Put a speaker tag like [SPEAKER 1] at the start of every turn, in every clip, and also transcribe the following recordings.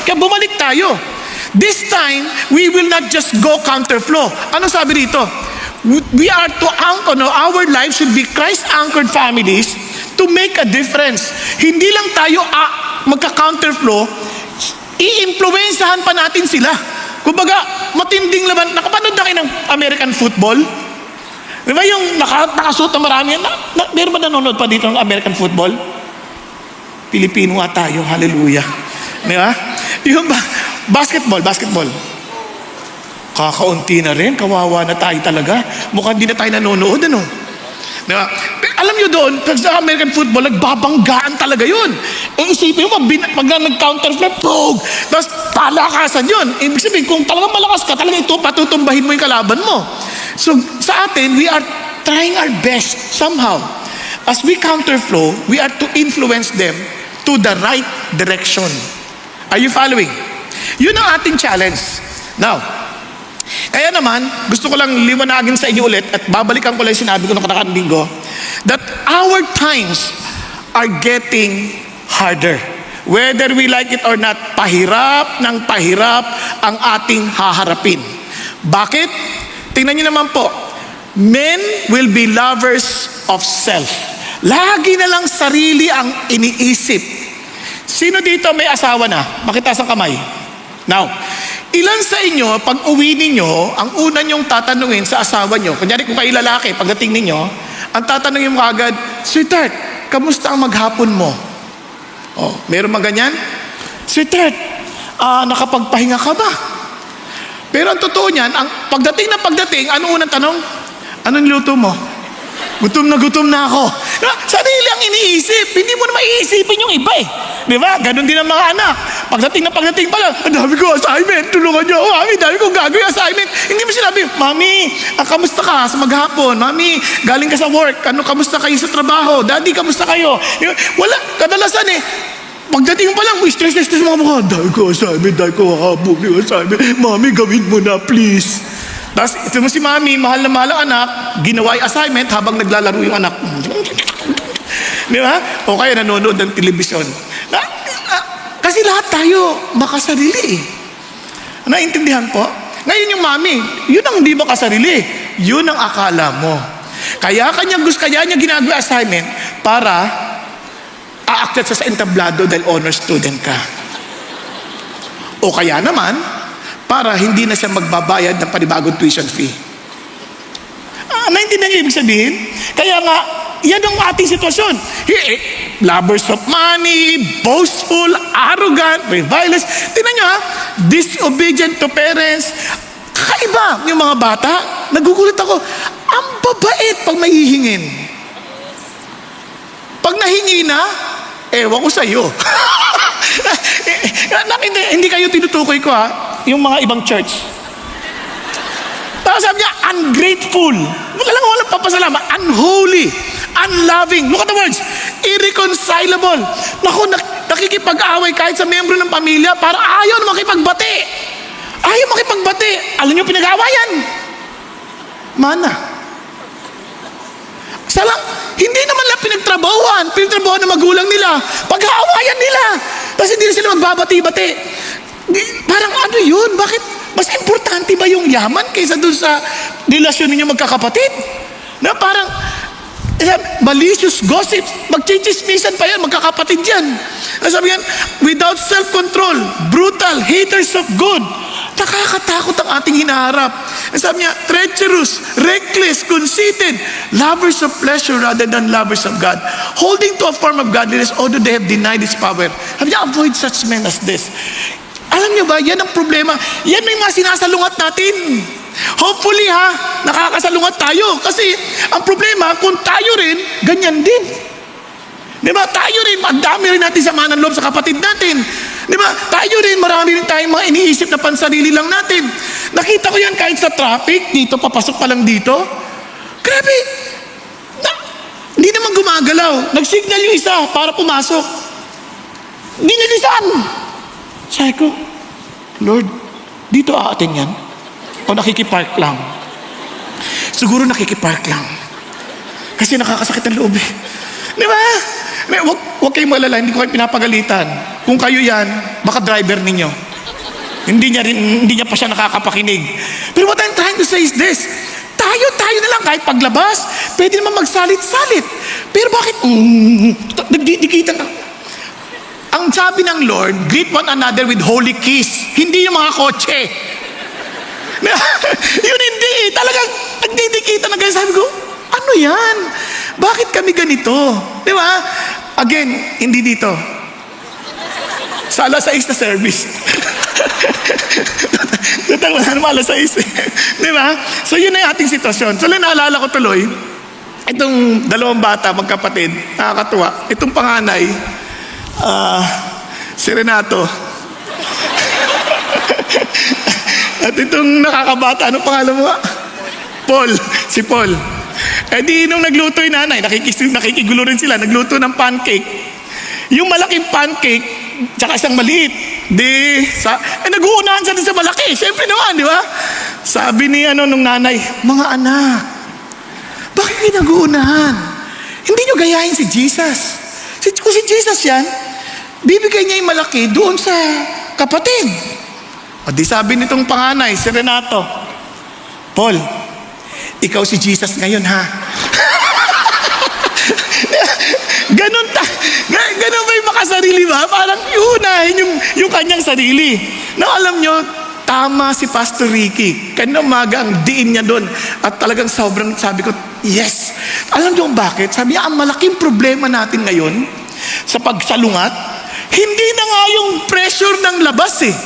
[SPEAKER 1] Kaya bumalik tayo. This time, we will not just go counterflow. Ano sabi dito? We are to anchor, no, our life should be Christ-anchored families to make a difference. Hindi lang tayo magka-counterflow, i-influensahan pa natin sila. Kumbaga, matinding laban. Nakapanood na kayo ng American football? Di ba yung nakasuot na marami? Meron ba nanonood pa dito ng American football? Pilipino nga tayo, hallelujah. Di ba? Yung basketball. Kakaunti na rin, kawawa na tayo talaga. Mukhang di na tayo nanonood, ano? Di ba? Alam nyo doon, sa American football, nagbabanggaan talaga yun. Isipin mo, pag nag-counterflow, boom! Tapos palakasan yun. Ibig sabihin, kung talagang malakas ka, talagang ito, patutumbahin mo yung kalaban mo. So, sa atin, we are trying our best somehow. As we counterflow, we are to influence them to the right direction. Are you following? Yun ang ating challenge. Now, kaya naman, gusto ko lang liwanagin sa inyo ulit at babalikan ko lang sinabi ko nakaraang linggo that our times are getting harder. Whether we like it or not, pahirap ng pahirap ang ating haharapin. Bakit? Tingnan niyo naman po, men will be lovers of self. Lagi na lang sarili ang iniisip. Sino dito may asawa na? Makitaas ang kamay. Now, ilan sa inyo, pag uwi ninyo, ang una nyong tatanungin sa asawa nyo, kunyari kung kayo lalaki, pagdating ninyo, ang tatanungin mo agad, sweetheart, kamusta ang maghapon mo? Oh, meron mga ganyan? Sweetheart, nakapagpahinga ka ba? Pero ang totoo niyan, ang pagdating, ano unang tanong? Anong niluto mo? Gutom na ako. Sarili ang iniisip. Hindi mo na maiisipin yung iba eh. Di ba? Ganon din ang mga anak. Pagdating pa lang, ang dami ko assignment. Tulungan niyo ako, mami. Dami ko gagawin assignment. Hindi mo sinabi, mami, kamusta ka sa maghapon? Mami, galing ka sa work. Kamusta kayo sa trabaho? Daddy, kamusta kayo? Wala. Kadalasan eh. Pagdating pa lang, stress mga mukha. Dami ko assignment. Habog yung assignment. Mami, gawin mo na, please. Tapos, ito mo si mami, mahal na mahal ang anak, ginawa yung assignment habang naglalaro yung anak. Di ba? O kaya nanonood ng telebisyon. Kasi lahat tayo makasarili eh. Naintindihan po? Ngayon yung mami, yun ang hindi makasarili. Yun ang akala mo. Kaya niya ginagawa assignment para aakyat sa entablado dahil honor student ka. O kaya naman, para hindi na siya magbabayad ng panibagong tuition fee. Naintindihan niyo ibig sabihin? Kaya nga, yan ang ating sitwasyon. Lovers of money, boastful, arrogant, revilers. Tingnan niyo disobedient to parents. Kakaiba yung mga bata. Nagugulat ako. Ang babait pag may hihingin. Pag nahingi na, ewan ko sa'yo. Hindi kayo tinutukoy ko yung mga ibang church. Tapos sabi niya, ungrateful. Walang papasalamat. Unholy. Unloving. Look at the words. Irreconcilable. Naku, nakikipag-away kahit sa membro ng pamilya para ayaw makipagbati. Ayaw makipagbati. Alam niyo pinag-awayan? Mana. Hindi naman lang pinagtrabahuan ng magulang nila. Pag-aawayan nila. Tapos hindi na sila magbabati-bati. Parang ano yun? Bakit? Mas importante ba yung yaman kaysa dun sa relasyon ninyo magkakapatid? Na parang, malicious gossip, magchichismisan pa yan, magkakapatid yan. Sabi yan, without self-control, brutal, haters of good. Nakakatakot ang ating hinaharap. Sabi niya, treacherous, reckless, conceited, lovers of pleasure rather than lovers of God. Holding to a form of godliness, although they have denied His power. Sabi niya, avoid such men as this. Alam niyo ba, yan ang problema. Yan yung mga sinasalungat natin. Hopefully nakakasalungat tayo. Kasi ang problema, kung tayo rin, ganyan din. Di ba? Tayo rin, ang dami rin natin sama ng loob sa kapatid natin. Di ba? Tayo rin, marami rin tayong mga iniisip na pansarili lang natin. Nakita ko yan kahit sa traffic, dito, papasok pa lang dito. Grabe. Hindi naman gumagalaw. Nag-signal yung isa para pumasok. Dinilisan. Sabi ko, Lord, dito aatin yan? O nakikipark lang? Siguro nakikipark lang. Kasi nakakasakit ang loob eh. Di ba? Huwag kayong malala, hindi ko kayo pinapagalitan. Kung kayo yan, baka driver ninyo. Hindi niya pa siya nakakapakinig. Pero what I'm trying to say is this, tayo na lang kahit paglabas, pwede naman magsalit-salit. Pero bakit, nagdidikitan ka? Ang sabi ng Lord, greet one another with holy kiss. Hindi yung mga kotse. Yun hindi, talagang nagdidikitan na ganyan. Sabi ko, ano yan? Bakit kami ganito? Di ba? Again, hindi dito. Sa alas 6 na service. Total, wala naman alas 6. Di ba? So yun na yung ating sitwasyon. So naalala ko tuloy, itong dalawang bata, magkapatid, nakakatuwa. Itong panganay, si Renato. At itong nakakabata, ano pangalan mo? Paul. Si Paul. Eh di nung nagluto yung nanay, nakikigulo rin sila, nagluto ng pancake. Yung malaking pancake, tsaka isang maliit. Nag-uunahan sa malaki. Siyempre naman, di ba? Sabi ni nung nanay, mga anak, bakit kayo nag-uunahan? Hindi nyo gayahin si Jesus. Kung si Jesus yan, bibigay niya yung malaki doon sa kapatid. O di sabi nitong panganay, si Renato, Paul, ikaw si Jesus ngayon ha. Ganun ba yung makasarili ba? Parang iunahin yung kanyang sarili. Na alam nyo, tama si Pastor Ricky. Kanina umaga ang diin niya doon. At talagang sobrang sabi ko, yes. Alam nyo bakit? Sabi niya, ang malaking problema natin ngayon sa pagsalungat, hindi na nga yung pressure ng labas eh.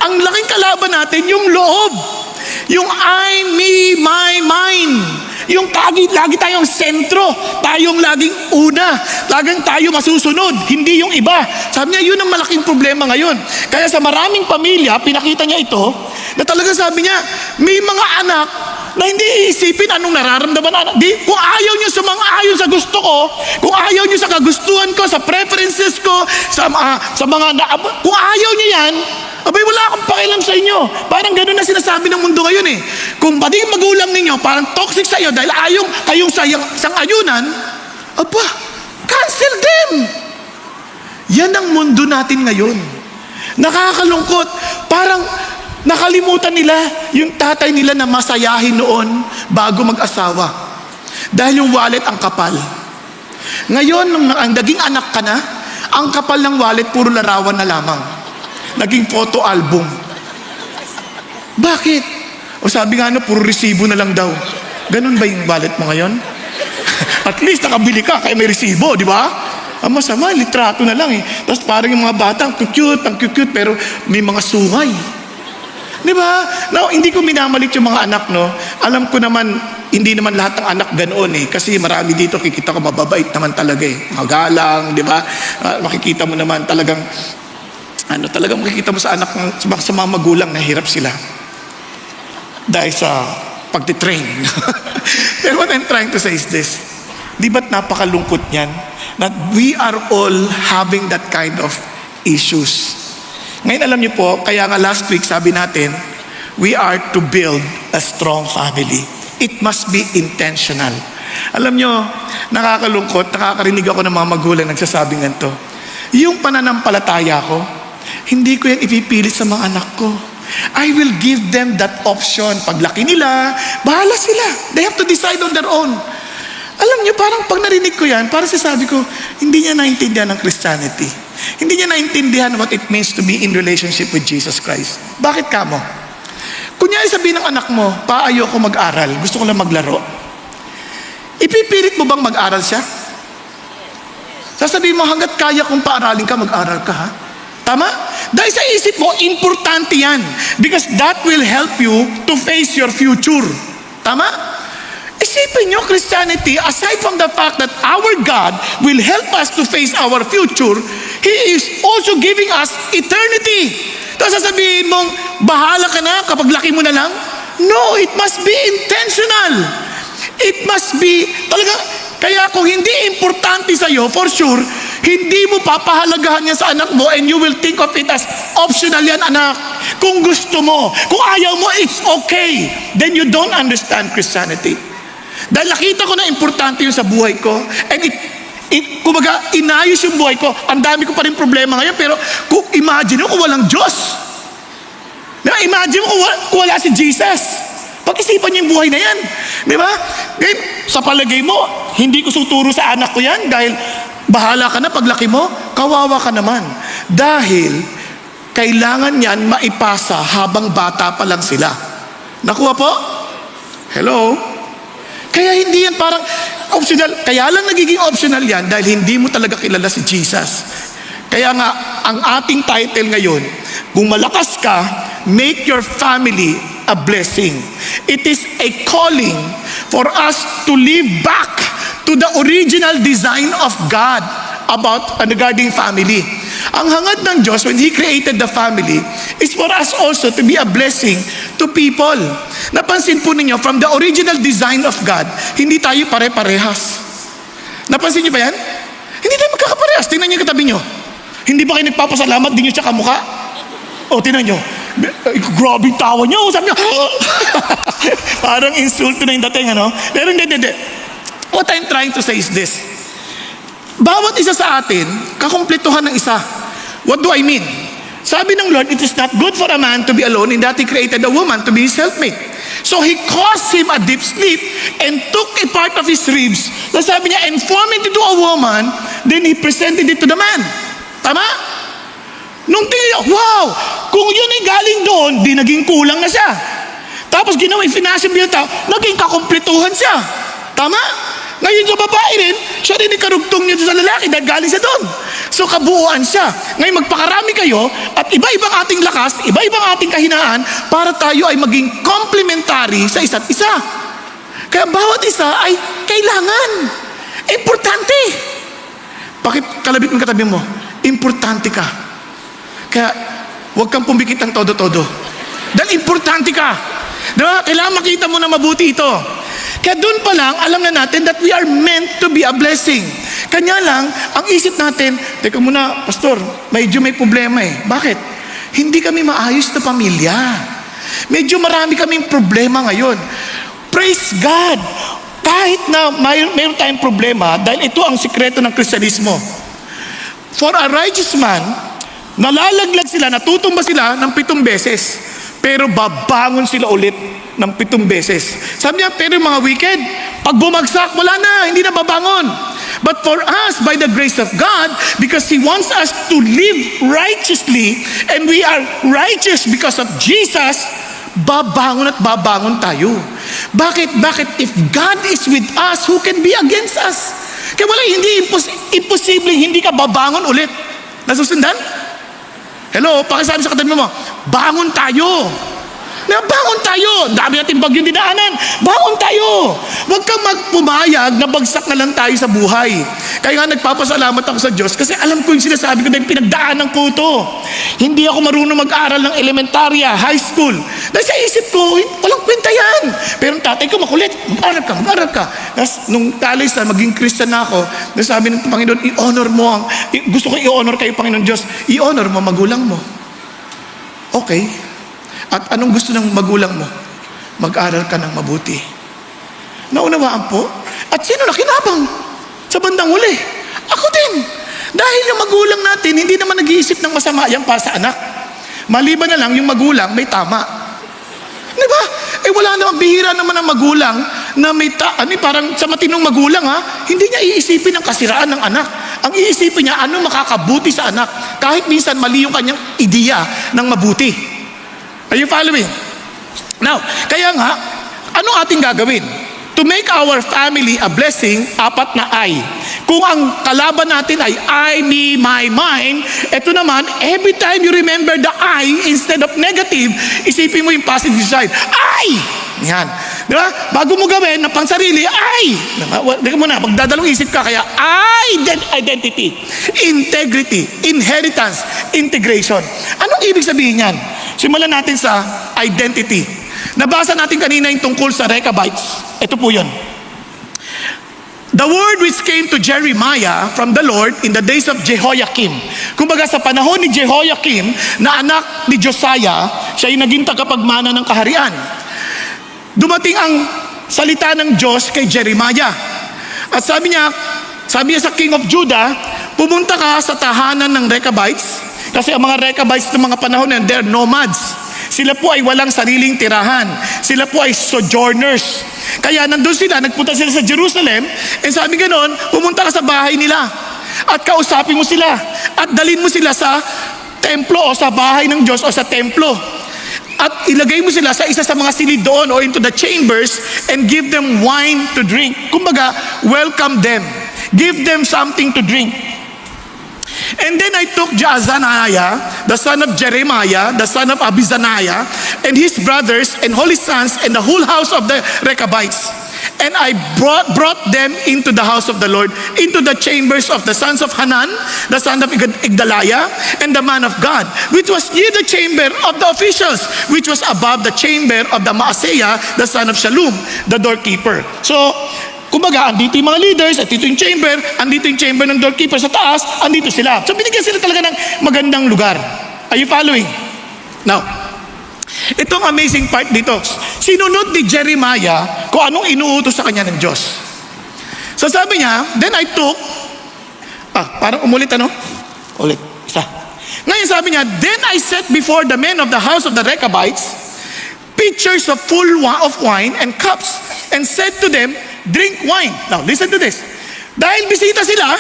[SPEAKER 1] Ang laking kalaban natin, yung loob. Yung I, me, my, mine. Yung lagi tayong sentro. Tayong laging una. Laging tayo masusunod. Hindi yung iba. Sabi niya, yun ang malaking problema ngayon. Kaya sa maraming pamilya, pinakita niya ito, na talaga sabi niya, may mga anak na hindi iisipin anong nararamdaman anak. Kung ayaw niyo sumang-ayon sa gusto ko, kung ayaw niyo sa kagustuhan ko, sa preferences ko, sa mga kung ayaw niyo yan, abay wala akong pakialam sa inyo. Parang gano'n na sinasabi ng mundo ngayon eh. Kung pati yung magulang ninyo, parang toxic sa iyo dahil ayaw kayong sang-ayunan, aba, cancel them. Yan ang mundo natin ngayon. Nakakalungkot. Parang nakalimutan nila yung tatay nila na masayahin noon bago mag-asawa. Dahil yung wallet ang kapal. Ngayon, nung ang naging anak ka na, ang kapal ng wallet puro larawan na lamang. Naging photo album. Bakit? O sabi nga puro resibo na lang daw. Ganun ba yung wallet mo ngayon? At least nakabili ka kaya may resibo, di ba? Ang masama, litrato na lang eh. Tapos parang yung mga bata, ang cute, pero may mga sungay. Di ba? Now, hindi ko minamalit yung mga anak, no? Alam ko naman, hindi naman lahat ng anak ganoon eh. Kasi marami dito, kikita ko mababait naman talaga eh. Magalang, di ba? Makikita mo naman talagang talagang makikita mo sa anak, sa mga magulang na hirap sila. Dahil sa pagtitrain. Pero what I'm trying to say is this. Di ba't napakalungkot niyan? That we are all having that kind of issues. Ngayon alam niyo po, kaya nga last week sabi natin, we are to build a strong family. It must be intentional. Alam niyo, nakakalungkot, nakakarinig ako ng mga magulang nagsasabi ganito. Yung pananampalataya ko, hindi ko yan ipipilit sa mga anak ko. I will give them that option. Paglaki nila, bahala sila. They have to decide on their own. Alam niyo, parang pag narinig ko yan, parang sasabi ko, hindi niya naintindihan ng Christianity. Hindi niya naintindihan what it means to be in relationship with Jesus Christ. Bakit ka mo? Kunyari sabihin ng anak mo, ayoko mag-aral, gusto ko lang maglaro. Ipipilit mo bang mag-aral siya? Sasabihin mo, hanggat kaya kong paaralin ka, mag-aral ka ha? Tama? Dahil sa isip mo, importante yan. Because that will help you to face your future. Tama? Isipin nyo, Christianity, aside from the fact that our God will help us to face our future, He is also giving us eternity. Tapos sasabihin mong, bahala ka na kapag laki mo na lang? No, it must be intentional. It must be, talaga, kaya kung hindi importante sa'yo, for sure, hindi mo papahalagahan yan sa anak mo and you will think of it as optional yan, anak. Kung gusto mo, kung ayaw mo, it's okay. Then you don't understand Christianity. Dahil nakita ko na importante yun sa buhay ko and Kumbaga, inayos yung buhay ko. Ang dami ko pa rin problema ngayon, pero kung imagine mo kung walang Diyos. Diba? Imagine mo kung wala si Jesus. Pag-isipan niyo yung buhay na yan. Di ba? Ngayon, sa palagay mo, hindi ko suturo sa anak ko yan dahil bahala ka na paglaki mo, kawawa ka naman. Dahil kailangan yan maipasa habang bata pa lang sila. Nakuha po? Hello? Kaya hindi yan parang optional. Kaya lang nagiging optional yan dahil hindi mo talaga kilala si Jesus. Kaya nga, ang ating title ngayon, kung malakas ka, make your family a blessing. It is a calling for us to live back to the original design of God about regarding family. Ang hangad ng Diyos when He created the family is for us also to be a blessing to people. Napansin po ninyo, from the original design of God, hindi tayo pare-parehas. Napansin niyo ba yan? Hindi tayo magkakaparehas. Tingnan niyo yung katabi niyo. Hindi ba kayo nagpapasalamat, di niyo siya kamukha? O, tingnan niyo. Grabe tawa niyo. Sabi niyo, parang insulto na yung dating, ano? Pero hindi. What I'm trying to say is this. Bawat isa sa atin, kakumpletuhan ng isa. What do I mean? Sabi ng Lord, it is not good for a man to be alone in that He created a woman to be his helpmate. So He caused him a deep sleep and took a part of his ribs. So sabi niya, and formed it into a woman, then He presented it to the man. Tama? Nung tingin, wow! Kung yun ay galing doon, di naging kulang na siya. Tapos ginawa yung financial bill tao, naging kakumpletuhan siya. Tama? Ngayon sa babae rin, siya rin ikarugtong niya sa lalaki dahil galing siya doon. So kabuuan siya. Ngayon magpakarami kayo at iba-ibang ating lakas, iba-ibang ating kahinaan para tayo ay maging complementary sa isa't isa. Kaya bawat isa ay kailangan. Importante. Bakit kalabit mo katabi mo? Importante ka. Kaya huwag kang pumikit ng todo-todo. Dahil importante ka. Diba? Kailangan makita mo na mabuti ito. Kaya doon pa lang, alam na natin that we are meant to be a blessing. Kanya lang, ang isip natin, teka muna, Pastor, medyo may problema eh. Bakit? Hindi kami maayos na pamilya. Medyo marami kaming problema ngayon. Praise God! Kahit na mayroon tayong problema, dahil ito ang sikreto ng Kristyanismo. For a righteous man, nalalaglag sila, natutumba sila ng 7 beses. Pero babangon sila ulit ng 7 beses. Sabi niya, pero yung mga wicked, pag bumagsak, wala na, hindi na babangon. But for us, by the grace of God, because He wants us to live righteously, and we are righteous because of Jesus, babangon at babangon tayo. Bakit? If God is with us, who can be against us? Kaya wala, hindi imposible hindi ka babangon ulit. Nasusundan? Hello, pakisabi sa katabi mo, bangon tayo. Bangon tayo. Dami natin bagyong dinaanan. Bangon tayo. Huwag kang magpumayag na bagsak na lang tayo sa buhay. Kaya nga nagpapasalamat ako sa Diyos kasi alam ko yung sinasabi ko dahil pinagdaanan ko ito. Hindi ako marunong mag-aral ng elementarya, high school. Dahil sa isip ko, walang kwenta yan. Pero ang tatay ko makulit. Mag-aral ka. Tapos nung college na maging Christian na ako, nasabi ng Panginoon, i-honor mo gusto ko i-honor kayo, Panginoon Diyos. I-honor mo magulang mo. Okay. At anong gusto ng magulang mo? Mag-aral ka ng mabuti. Naunawaan po? At sino nakinabang sa bandang huli? Ako din. Dahil yung magulang natin, hindi naman nag-iisip ng masama yan para sa anak. Maliban na lang yung magulang may tama. Di ba? Wala namang bihira naman ang magulang na may parang sa matinong magulang hindi niya iisipin ang kasiraan ng anak. Ang iisipin niya, ano makakabuti sa anak. Kahit minsan mali yung kanyang ideya ng mabuti. Are you following? Now, kaya nga, ano ating gagawin? To make our family a blessing, 4 na I. Kung ang kalaban natin ay I, me, my, mine, eto naman, every time you remember the I, instead of negative, isipin mo yung positive side. I! Yan. Di ba? Bago mo gawin na pansarili, I! Diba muna, magdadalong isip ka, kaya identity, integrity, inheritance, integration. Anong ibig sabihin yan? Simulan natin sa identity. Nabasa natin kanina yung tungkol sa Rechabites. Ito po yun. The word which came to Jeremiah from the Lord in the days of Jehoiakim. Kumbaga sa panahon ni Jehoiakim na anak ni Josiah, siya yung naging tagapagmana ng kaharian. Dumating ang salita ng Diyos kay Jeremiah. At sabi niya, Sabi niya sa king of Judah, pumunta ka sa tahanan ng Rechabites, kasi ang mga Rechabites ng mga panahon na they're nomads. Sila po ay walang sariling tirahan. Sila po ay sojourners. Kaya nandun sila, nagpunta sila sa Jerusalem, and sabi ganon, pumunta ka sa bahay nila at kausapin mo sila at dalhin mo sila sa templo o sa bahay ng Diyos o sa templo. At ilagay mo sila sa isa sa mga silid doon o into the chambers and give them wine to drink. Kumbaga, welcome them. Give them something to drink. And then I took Jaazaniah, the son of Jeremiah, the son of Abizaniah, and his brothers and holy sons and the whole house of the Rechabites. And I brought them into the house of the Lord, into the chambers of the sons of Hanan, the son of Igdaliah, and the man of God, which was near the chamber of the officials, which was above the chamber of the Maaseiah, the son of Shallum, the doorkeeper. So, kumbaga, andito yung mga leaders, at dito yung chamber, andito yung chamber ng doorkeeper sa taas, andito sila. So, binigyan sila talaga ng magandang lugar. Are you following? Now, itong amazing part dito, sinunod ni Jeremiah kung anong inuutos sa kanya ng Diyos. So sabi niya, then I took, parang umulit Ulit, isa. Ngayon sabi niya, then I set before the men of the house of the Rechabites pitchers of full of wine and cups, and said to them, drink wine. Now listen to this. Dahil bisita sila,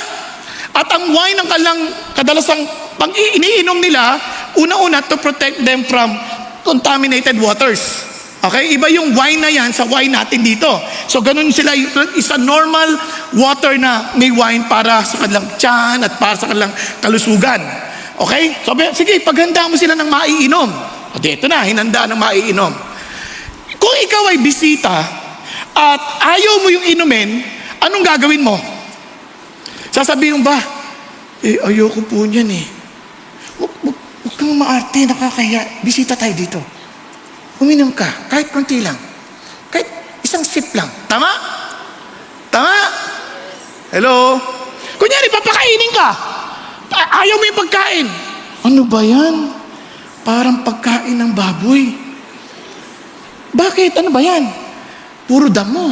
[SPEAKER 1] at ang wine ang kadalasang iniinom nila, una-una to protect them from contaminated waters. Okay? Iba yung wine na yan sa wine natin dito. So ganun sila, isa normal water na may wine para sa kanilang tiyan at para sa kanilang kalusugan. Okay? So sige, paghanda mo sila ng maiinom. O dito na, hinanda ng maiinom. Kung ikaw ay bisita at ayaw mo yung inumin, anong gagawin mo? Sasabihin ba, ayoko po niyan Huwag kang maarte, nakakaya. Bisita tayo dito. Uminom ka, kahit konti lang. Kahit isang sip lang. Tama? Tama? Hello? Kunyari, papakainin ka. Ayaw mo yung pagkain. Ano ba yan? Parang pagkain ng baboy. Bakit? Ano ba yan? Puro damo.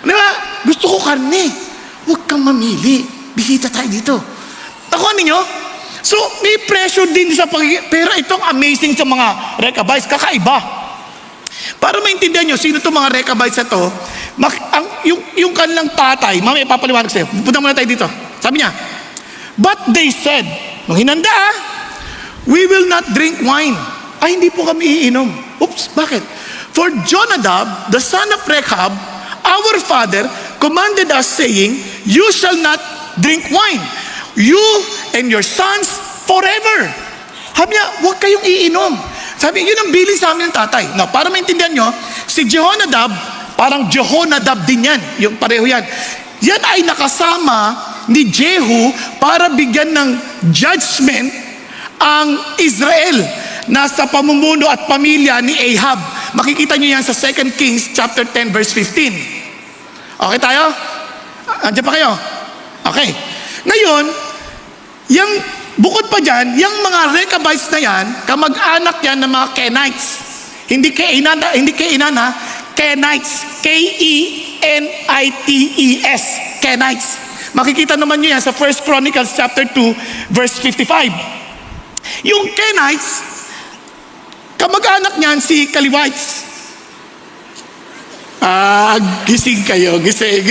[SPEAKER 1] Di ba? Gusto ko karne. Huwag kang mamili. Bisita tayo dito. Nakuha ninyo? So, may pressure din sa pero itong amazing sa mga Rechabites, kakaiba. Para maintindihan nyo, sino itong mga Rechabites na to, yung kanilang tatay, mamaya papaliwanag sa'yo, punta muna tayo dito. Sabi niya, but they said, nung hinanda, we will not drink wine. Ay, hindi po kami iinom. Oops, bakit? For Jonadab, the son of Rechab, our father, commanded us saying, you shall not drink wine. You and your sons forever. Sabi niya, huwag kayong iinom. Sabi, yun ang bilin sa amin ng tatay. Now, para maintindihan nyo, si Jehonadab, parang Jehonadab din yan. Yung pareho yan. Yan ay nakasama ni Jehu para bigyan ng judgment ang Israel na sa pamumuno at pamilya ni Ahab. Makikita nyo yan sa 2 Kings chapter 10 verse 15. Okay tayo? Andiyan pa kayo? Okay. Ngayon, yung bukod pa dyan, yung mga Rechabites na yan, kamag-anak yan ng mga Kenites. Hindi Kainan ha, Kenites. K-E-N-I-T-E-S. Kenites. Makikita naman nyo yan sa 1 Chronicles chapter 2, verse 55. Yung Kenites, kamag-anak niyan si Kaliwites. Gising kayo, gising.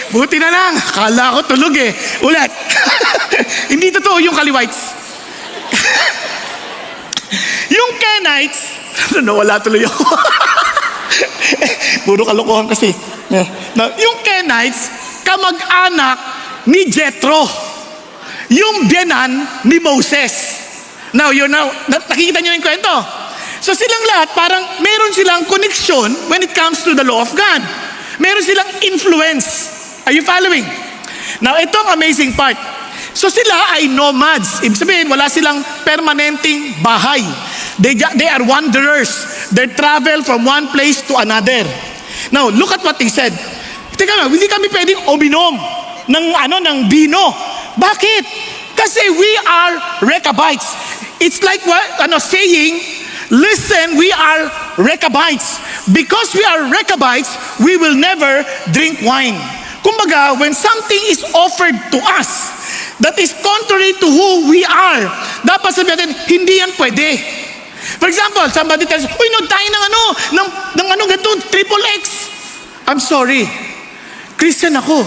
[SPEAKER 1] Buti na lang, akala ko tulog Ulit. Hindi totoo yung Kaliwites. Yung Kenites, nawala tuloy ako. Puro kalokohan kasi. Yung Kenites, kamag-anak ni Jethro. Yung biyanan ni Moses. Now, nakikita niyo yung kwento. So silang lahat, parang meron silang connection when it comes to the law of God. Meron silang influence. Are you following? Now, ito ang amazing part. So sila ay nomads. Ibig sabihin, wala silang permanenteng bahay. They are wanderers. They travel from one place to another. Now, look at what he said. Teka, hindi kami pwedeng uminom ng bino. Bakit? Kasi we are Rechabites. It's like saying, listen, we are Rechabites. Because we are Rechabites, we will never drink wine. Kumbaga, when something is offered to us that is contrary to who we are, dapat sabihin natin, hindi yan pwede. For example, somebody tells, uy, no, tayo ng ganito, triple X. I'm sorry. Christian ako.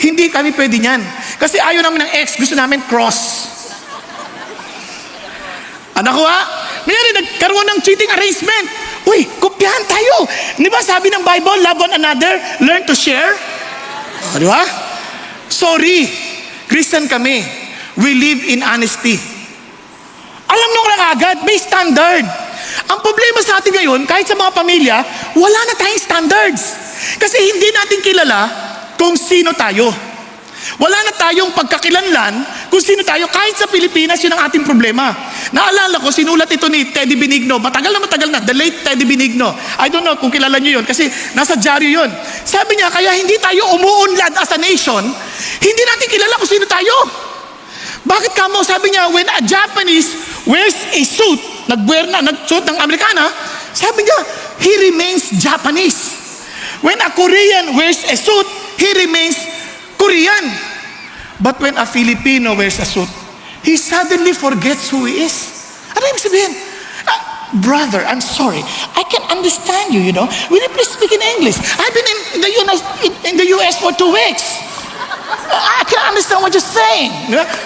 [SPEAKER 1] Hindi kami pwede niyan. Kasi ayaw namin ng X, gusto namin cross. Anak ko ha? Mayroon nagkaroon ng cheating arrangement. Uy, kopyahan tayo. Di ba sabi ng Bible, love one another, learn to share? Di ba? Sorry, Christian kami. We live in honesty. Alam nyo lang agad, may standard. Ang problema sa atin ngayon, kahit sa mga pamilya, wala na tayong standards. Kasi hindi natin kilala kung sino tayo. Wala na tayong pagkakilanlan kung sino tayo. Kahit sa Pilipinas, yun ang ating problema. Naalala ko, sinulat ito ni Teddy Benigno. Matagal na, the late Teddy Benigno. I don't know kung kilala nyo yun kasi nasa dyaryo yun. Sabi niya, kaya hindi tayo umuunlad as a nation, hindi natin kilala kung sino tayo. Bakit kamo? Sabi niya, when a Japanese wears a suit, nagsuot ng Amerikana, sabi niya, he remains Japanese. When a Korean wears a suit, he remains Korean. But when a Filipino wears a suit, he suddenly forgets who he is. Ano ibig sabihin? Brother, I'm sorry. I can understand you, you know. Will you please speak in English? I've been in the US for 2 weeks. I can understand what you're saying.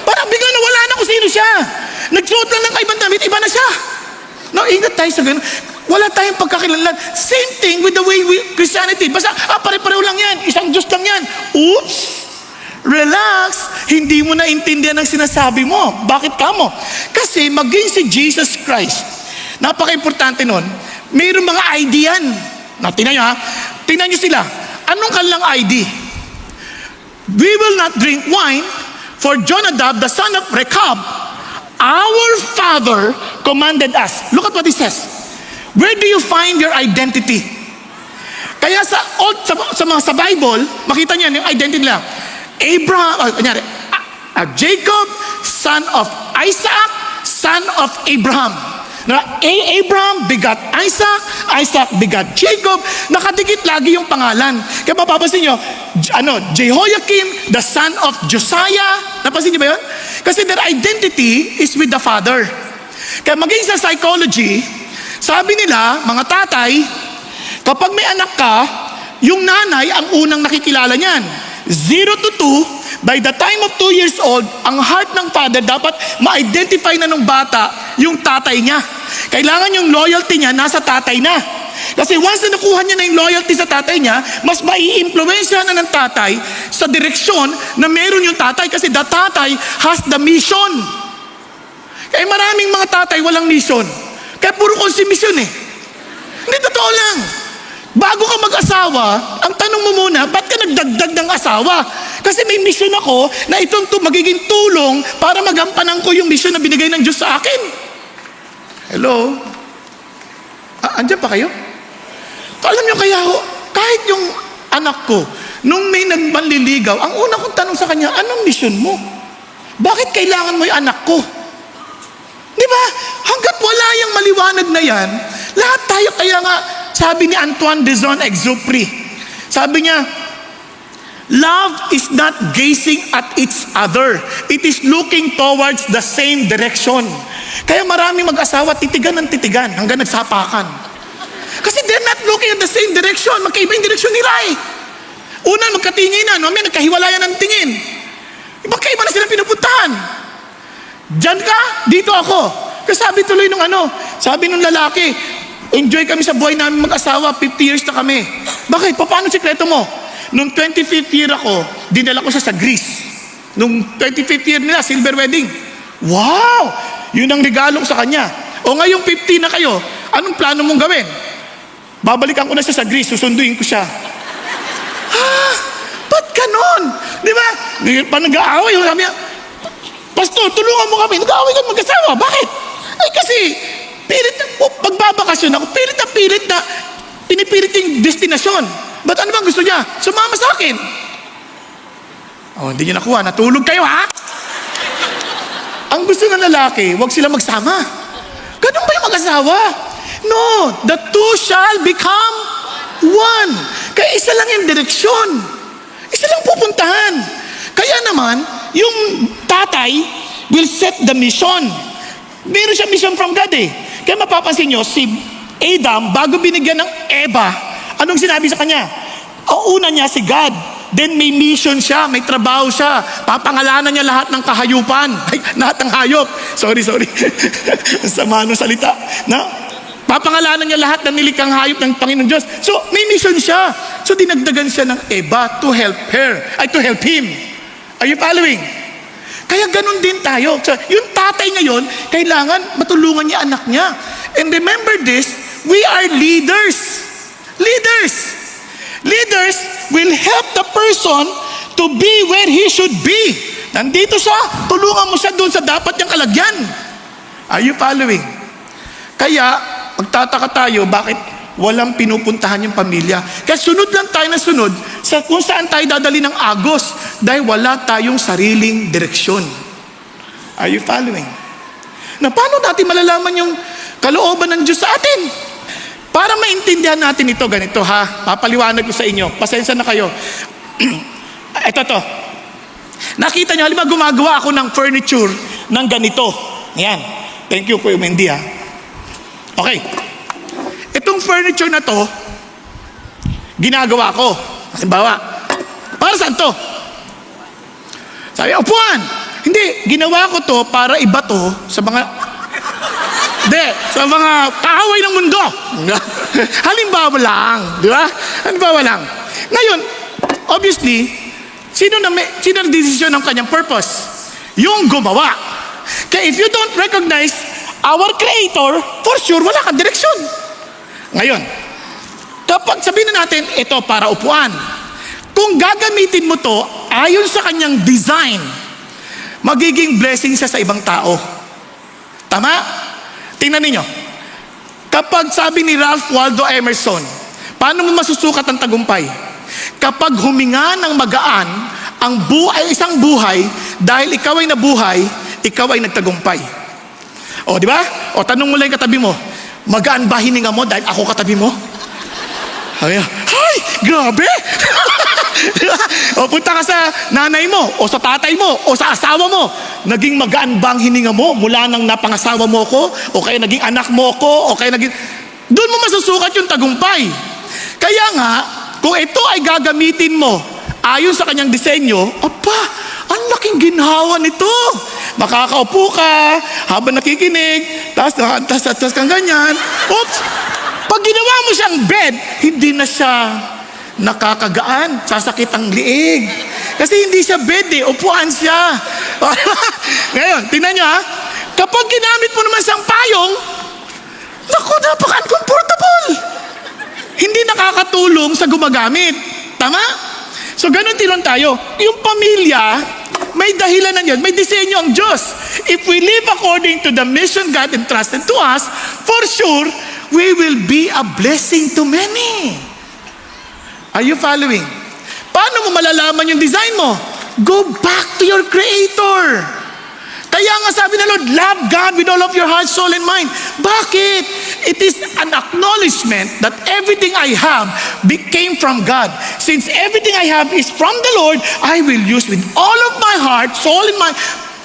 [SPEAKER 1] Parang biglang nawala na kung sino siya. Nagsuot lang ng kaibang damit, iba na siya. No, ingat tayo sa ganun. Wala tayong pagkakilanlan. Same thing with the way Christianity. Basta, pare-pareho lang yan. Isang Diyos lang yan. Oops! Relax. Hindi mo na intindihan ang sinasabi mo. Bakit ka mo? Kasi maging si Jesus Christ, napaka-importante nun, mayroong mga ID yan. Tingnan nyo ha. Tingnan nyo sila. Anong kanilang ID? We will not drink wine, for Jonadab, the son of Rechab, our father commanded us. Look at what he says. Where do you find your identity? Kaya sa Bible, makita niyo yung identity nila. Jacob, son of Isaac, son of Abraham. Abraham begat Isaac, Isaac begat Jacob. Nakadikit lagi yung pangalan. Kaya mapapansin nyo, Jehoiakim, the son of Josiah. Napansin nyo ba yun? Kasi their identity is with the father. Kaya maging sa psychology, sabi nila, mga tatay, kapag may anak ka, yung nanay ang unang nakikilala niyan. 0 to 2, by the time of 2 years old, ang heart ng father dapat ma-identify na ng bata yung tatay niya. Kailangan yung loyalty niya nasa tatay na. Kasi once na nakuha niya na yung loyalty sa tatay niya, mas mai-influensya na ng tatay sa direksyon na meron yung tatay kasi the tatay has the mission. Kaya maraming mga tatay walang mission. Kaya puro konsumisyon eh. Hindi, totoo lang. Bago ka mag-asawa, ang tanong mo muna, ba't ka nagdagdag ng asawa? Kasi may mission ako na itong magiging tulong para magampanan ko yung mission na binigay ng Diyos sa akin. Hello? Andiyan pa kayo? Alam nyo kaya ho, kahit yung anak ko, nung may nagmanliligaw, ang una kong tanong sa kanya, anong mission mo? Bakit kailangan mo yung anak ko? Di ba? Hanggat wala yung maliwanag na yan, lahat tayo, kaya nga, sabi ni Antoine de Saint-Exupéry, sabi niya, love is not gazing at each other. It is looking towards the same direction. Kaya marami mag-asawa, titigan ng titigan hanggang nagsapakan. Kasi they're not looking at the same direction. Magkaiba yung direksyon nila eh. Una, magkatinginan. Mamaya, nagkahiwalayan ng tingin. Magkaiba na silang pinupuntahan. Diyan ka, dito ako. Kasi sabi tuloy nung sabi nung lalaki, enjoy kami sa buhay namin mag-asawa, 50 years na kami. Bakit? Paano sikreto mo? Nung 25th year ako, dinala ko siya sa Greece. Nung 25th year nila, silver wedding. Wow! Yun ang regalo ko sa kanya. O ngayong 50 na kayo, anong plano mong gawin? Babalikan ko na siya sa Greece, susunduin ko siya. Ba't ganon? Di ba? Pa nag-aaway, sabi niya, Pastor, tulungan mo kami. Nag-aaway ka mag-asawa. Bakit? Ay kasi, pagbabakasyon ako, pilit na pinipilit yung destinasyon. Ba't ano bang gusto niya? Sumama sa akin. Hindi niyo nakuha. Natulog kayo, ha? Ang gusto ng lalaki, huwag sila magsama. Ganun ba yung mag-asawa? No, the two shall become one. Kaya isa lang yung direksyon. Isa lang pupuntahan. Kaya naman, yung tatay will set the mission. Meron siya mission from God eh. Kaya mapapansin nyo, si Adam, bago binigyan ng Eva, anong sinabi sa kanya? Una niya si God. Then may mission siya, may trabaho siya. Papangalanan niya lahat ng kahayupan. Ay, lahat ng hayop. Sorry. Sama ng salita. Papangalanan niya lahat ng nilikang hayop ng Panginoon Diyos. So, may mission siya. So, dinagdagan siya ng Eva to help to help him. Are you following? Kaya ganun din tayo. So, yung tatay ngayon, kailangan matulungan niya anak niya. And remember this, we are leaders. Leaders will help the person to be where he should be. Nandito siya, tulungan mo siya doon sa dapat niyang kalagyan. Are you following? Kaya, magtataka tayo, bakit walang pinupuntahan yung pamilya? Kaya sunod lang tayo na sunod sa kung saan tayo dadali ng agos dahil wala tayong sariling direksyon. Are you following? Na paano natin malalaman yung kalooban ng Diyos sa atin? Para maintindihan natin ito, ganito ha, papaliwanag ko sa inyo. Pasensya na kayo. Ito to. Nakita nyo, halimbawa gumagawa ako ng furniture ng ganito. Yan. Thank you, Kuya Mendy ha. Okay. Itong furniture na to, ginagawa ko. Halimbawa, para saan to? Sabi, upuan. Hindi, ginawa ko to para iba to sa mga... sa mga kaaway ng mundo. Halimbawa lang, di ba? Halimbawa lang. Ngayon, obviously, sino nagdesisyon ng kanyang purpose? Yung gumawa. Kaya if you don't recognize our Creator, for sure, wala kang direksyon. Ngayon, kapag sabihin na natin, ito para upuan. Kung gagamitin mo to, ayon sa kanyang design, magiging blessing siya sa ibang tao. Tama? Tingnan ninyo. Kapag sabi ni Ralph Waldo Emerson, paano mo masusukat ang tagumpay? Kapag huminga ng magaan ang isang buhay, dahil ikaw ay nabuhay, ikaw ay nagtagumpay. O, di ba? O, tanong mo lang yung katabi mo, magaan ba hininga mo dahil ako katabi mo? Ay, grabe! O, punta ka sa nanay mo, o sa tatay mo, o sa asawa mo. Naging magaan bang hininga mo mula nang napangasawa mo ko, o kaya naging anak mo ko, o kaya naging... Doon mo masusukat yung tagumpay. Kaya nga, kung ito ay gagamitin mo ayon sa kanyang disenyo, ang laking ginhawa nito. Makakaupo ka habang nakikinig, tas kang ganyan. Oops! Pag ginawa mo siyang bed, hindi na siya nakakagaan, sasakit ang liig. Kasi hindi siya bed upuan siya. Ngayon, tingnan nyo ha, kapag ginamit mo naman siyang payong, naku, napaka-uncomfortable. Hindi nakakatulong sa gumagamit. Tama? So, ganun tilon tayo. Yung pamilya, may dahilan na yun, may disenyo ang Diyos. If we live according to the mission God entrusted to us, for sure, we will be a blessing to many. Are you following? Paano mo malalaman yung design mo? Go back to your Creator. Kaya nga sabi ng Lord, love God with all of your heart, soul, and mind. Bakit? It is an acknowledgement that everything I have came from God. Since everything I have is from the Lord, I will use with all of my heart, soul, and mind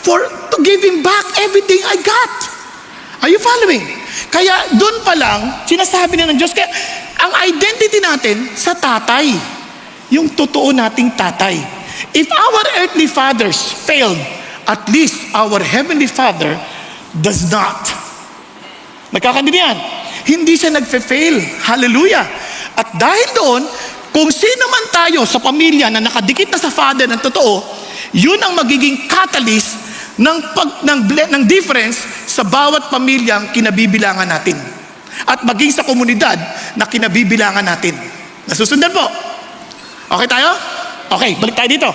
[SPEAKER 1] to give Him back everything I got. Are you following? Kaya doon pa lang, sinasabi na ng Diyos, kaya ang identity natin sa tatay, yung totoo nating tatay. If our earthly fathers failed, at least our heavenly Father does not. Nagkakaintindihan? Hindi siya nagfe-fail. Hallelujah. At dahil doon, kung sino man tayo sa pamilya na nakadikit na sa Father ng totoo, yun ang magiging catalyst ng difference sa bawat pamilyang kinabibilangan natin. At maging sa komunidad na kinabibilangan natin. Nasusundan po? Okay tayo? Okay, balik tayo dito.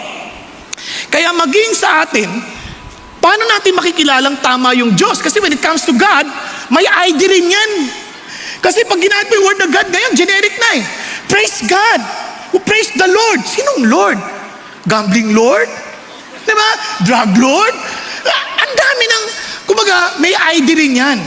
[SPEAKER 1] Kaya maging sa atin, paano natin makikilalang tama yung Diyos? Kasi when it comes to God, may ID rin yan. Kasi pag ginamit mo yung word of God ngayon, generic na eh. Praise God. Praise the Lord. Sinong Lord? Gambling Lord? Diba? Drug Lord? Ang dami ng, kumbaga, may ID rin yan.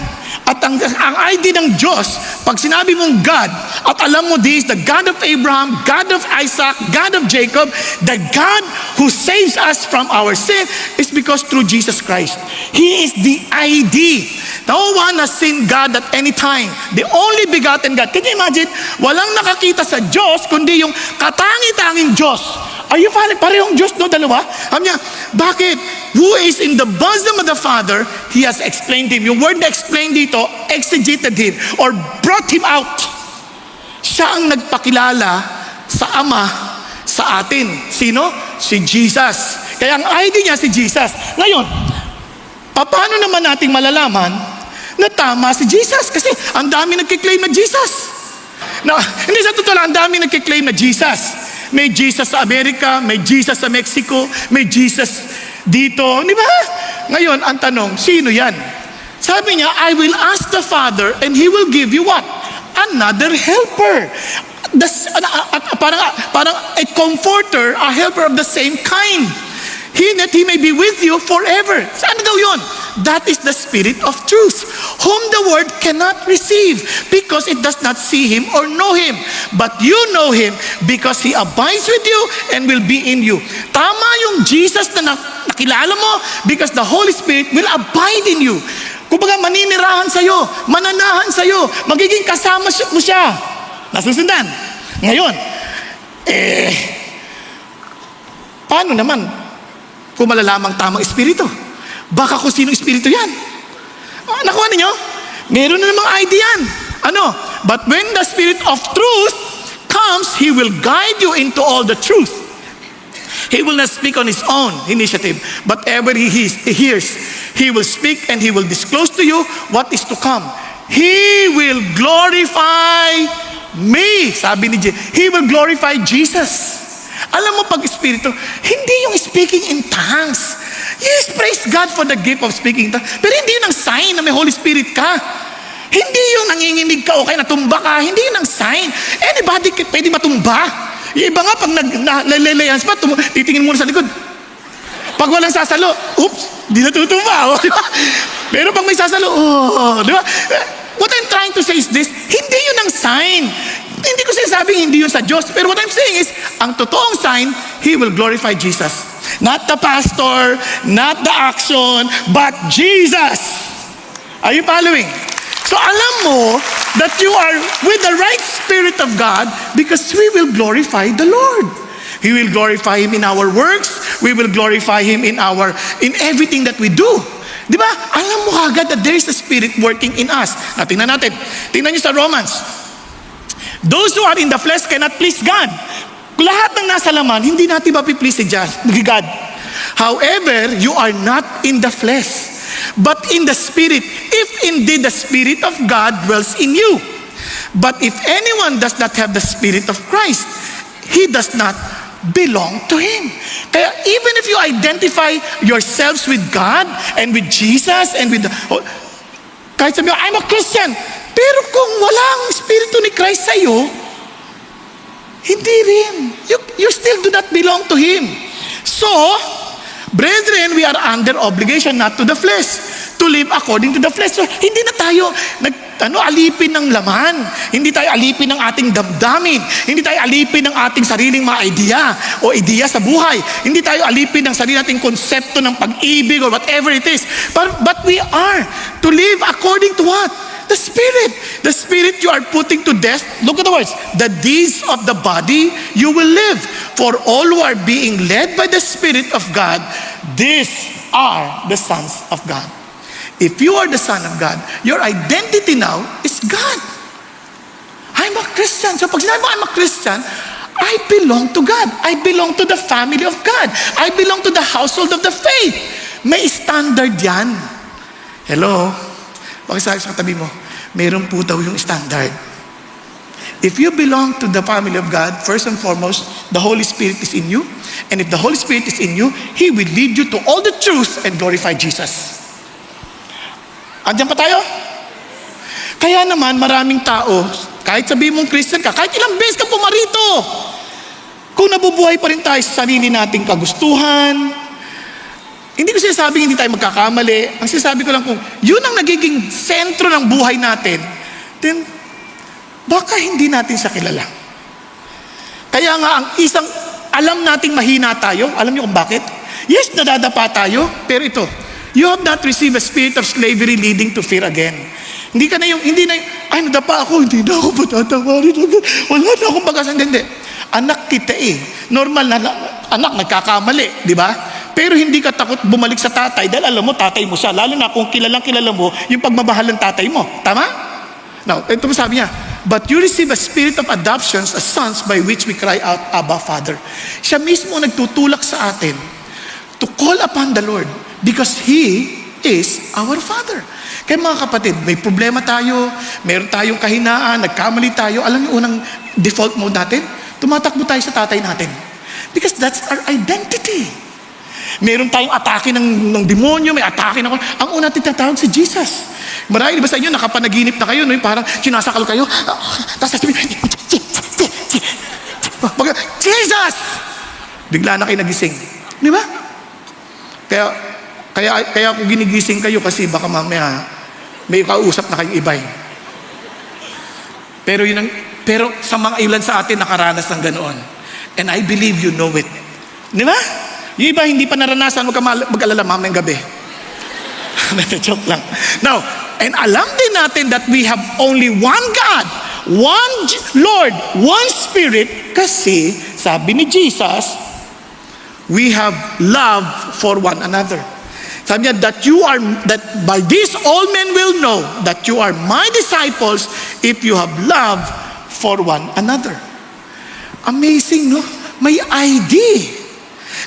[SPEAKER 1] At ang ID ng Diyos, pag sinabi mong God, at alam mo this, the God of Abraham, God of Isaac, God of Jacob, the God who saves us from our sin, is because through Jesus Christ. He is the ID. No one has seen God at any time. The only begotten God. Can you imagine? Walang nakakita sa Diyos, kundi yung katangi-tanging Diyos. Are you following? Parehong Diyos, no? Dalawa? Sabi niya, bakit? Who is in the bosom of the Father, He has explained Him. Yung word na explained dito, exegeted Him, or brought Him out. Siya ang nagpakilala sa Ama sa atin. Sino? Si Jesus. Kaya ang ID niya si Jesus. Ngayon, paano naman nating malalaman na tama si Jesus? Kasi ang dami nagkiklaim na Jesus. Na, hindi sa totoo lang, ang dami nagkiklaim na Jesus. May Jesus sa Amerika, may Jesus sa Mexico, may Jesus dito. Di ba? Ngayon, ang tanong, sino yan? Sabi niya, I will ask the Father and He will give you what? Another helper. Parang a comforter, a helper of the same kind. That He may be with you forever. Saan daw yun? That is the Spirit of truth, whom the world cannot receive, because it does not see Him or know Him. But you know Him, because He abides with you and will be in you. Tama yung Jesus na nakilala mo, because the Holy Spirit will abide in you. Kumbaga, maninirahan sa'yo, mananahan sa'yo, magiging kasama mo siya. Nasusundan? Ngayon, paano naman kung malalamang tamang espiritu? Baka kung sino espiritu yan. Nakuha ninyo? Meron na namang idea yan. Ano? But when the Spirit of truth comes, He will guide you into all the truth. He will not speak on His own initiative, but ever He hears, He will speak and He will disclose to you what is to come. He will glorify me. Sabi ni Jesus, He will glorify Jesus. Alam mo pag espiritu, hindi yung speaking in tongues. Yes, praise God for the gift of speaking in tongues. Pero hindi yun ang sign na may Holy Spirit ka. Hindi yung nanginginig ka o kaya natumba ka. Hindi yun ang sign. Anybody pwede matumba. Yung iba nga pag naglalayans pa, titingin muna sa likod. Pag walang sasalo, oops, di natutumba. Pero pag may sasalo, di ba? What I'm trying to say is this, hindi yun ang sign. Hindi ko sinasabing hindi yun sa Diyos. Pero what I'm saying is, ang totoong sign, He will glorify Jesus. Not the pastor, not the action, but Jesus. Are you following? So alam mo that you are with the right Spirit of God because we will glorify the Lord. We will glorify Him in our works. We will glorify Him in everything that we do. Di ba? Alam mo agad that there is a Spirit working in us. Tingnan natin. Tingnan niyo sa Romans. Those who are in the flesh cannot please God. Lahat ng nasa laman, hindi natin mapiplease si God. However, you are not in the flesh, but in the Spirit, if indeed the Spirit of God dwells in you. But if anyone does not have the Spirit of Christ, he does not belong to Him. Kaya even if you identify yourselves with God and with Jesus and with kahit sabi mo, I'm a Christian, pero kung walang Espiritu ni Christ sa iyo, hindi rin. You still do not belong to Him. So, brethren, we are under obligation not to the flesh, to live according to the flesh. So, hindi na tayo alipin ng laman. Hindi tayo alipin ng ating damdamin. Hindi tayo alipin ng ating sariling mga idea o ideya sa buhay. Hindi tayo alipin ng sarili nating konsepto ng pag-ibig or whatever it is. But we are to live according to what? The Spirit. The Spirit you are putting to death. Look at the words. The deeds of the body you will live. For all who are being led by the Spirit of God, these are the sons of God. If you are the son of God, your identity now is God. I'm a Christian. So pag sinabi mo, I'm a Christian, I belong to God. I belong to the family of God. I belong to the household of the faith. May standard yan. Hello? Pakisabi sa katabi mo, meron po daw yung standard. If you belong to the family of God, first and foremost, the Holy Spirit is in you. And if the Holy Spirit is in you, He will lead you to all the truth and glorify Jesus. Andiyan pa tayo? Kaya naman maraming tao, kahit sabihin mong Christian ka, kahit ilang beses ka pumarito, kung nabubuhay pa rin tayo sa sarili nating kagustuhan, Hindi ko sinasabing hindi tayo magkakamali. Ang sinasabi ko lang kung yun ang nagiging sentro ng buhay natin, then baka hindi natin siya kilala. Kaya nga ang isang, alam nating mahina tayo. Alam niyo kung bakit? Yes, nadadapa tayo. Pero ito, you have not received a spirit of slavery leading to fear again. Hindi na yung, ay nadapa ako, hindi na ako patatawarin. Wala na akong pag-asa. Hindi. Anak kita Normal na anak, nagkakamali, di ba? Pero hindi ka takot bumalik sa tatay dahil alam mo, tatay mo siya. Lalo na kung kilala mo yung pagmamahal ng tatay mo. Tama? Now, ito mo sabi niya, but you receive a spirit of adoptions as sons by which we cry out, Abba, Father. Siya mismo nagtutulak sa atin to call upon the Lord because He is our Father. Kaya mga kapatid, may problema tayo, meron tayong kahinaan, nagkamali tayo. Alam niyo unang default mode natin? Tumatakbo tayo sa tatay natin. Because that's our identity. Meron tayong atake ng demonyo, may atake ng... Ang una natin tatawag si Jesus. Marami, di ba sa inyo, nakapanaginip na kayo, no? Parang sinasakal kayo, tapos sasabihin, Jesus! Bigla na kayo nagising. Di ba? Kaya kung ginigising kayo kasi baka mamaya may kausap na kayong ibay. Pero sa mga ilan sa atin nakaranas ng ganoon. And I believe you know it. Di ba? Yung iba hindi pa naranasan, mag-alala mamayang gabi. Joke lang. Now, and alam din natin that we have only one God, one Lord, one Spirit, kasi sabi ni Jesus, we have love for one another. Sabi niya, that by this all men will know that you are my disciples if you have love for one another. Amazing, no? May ID.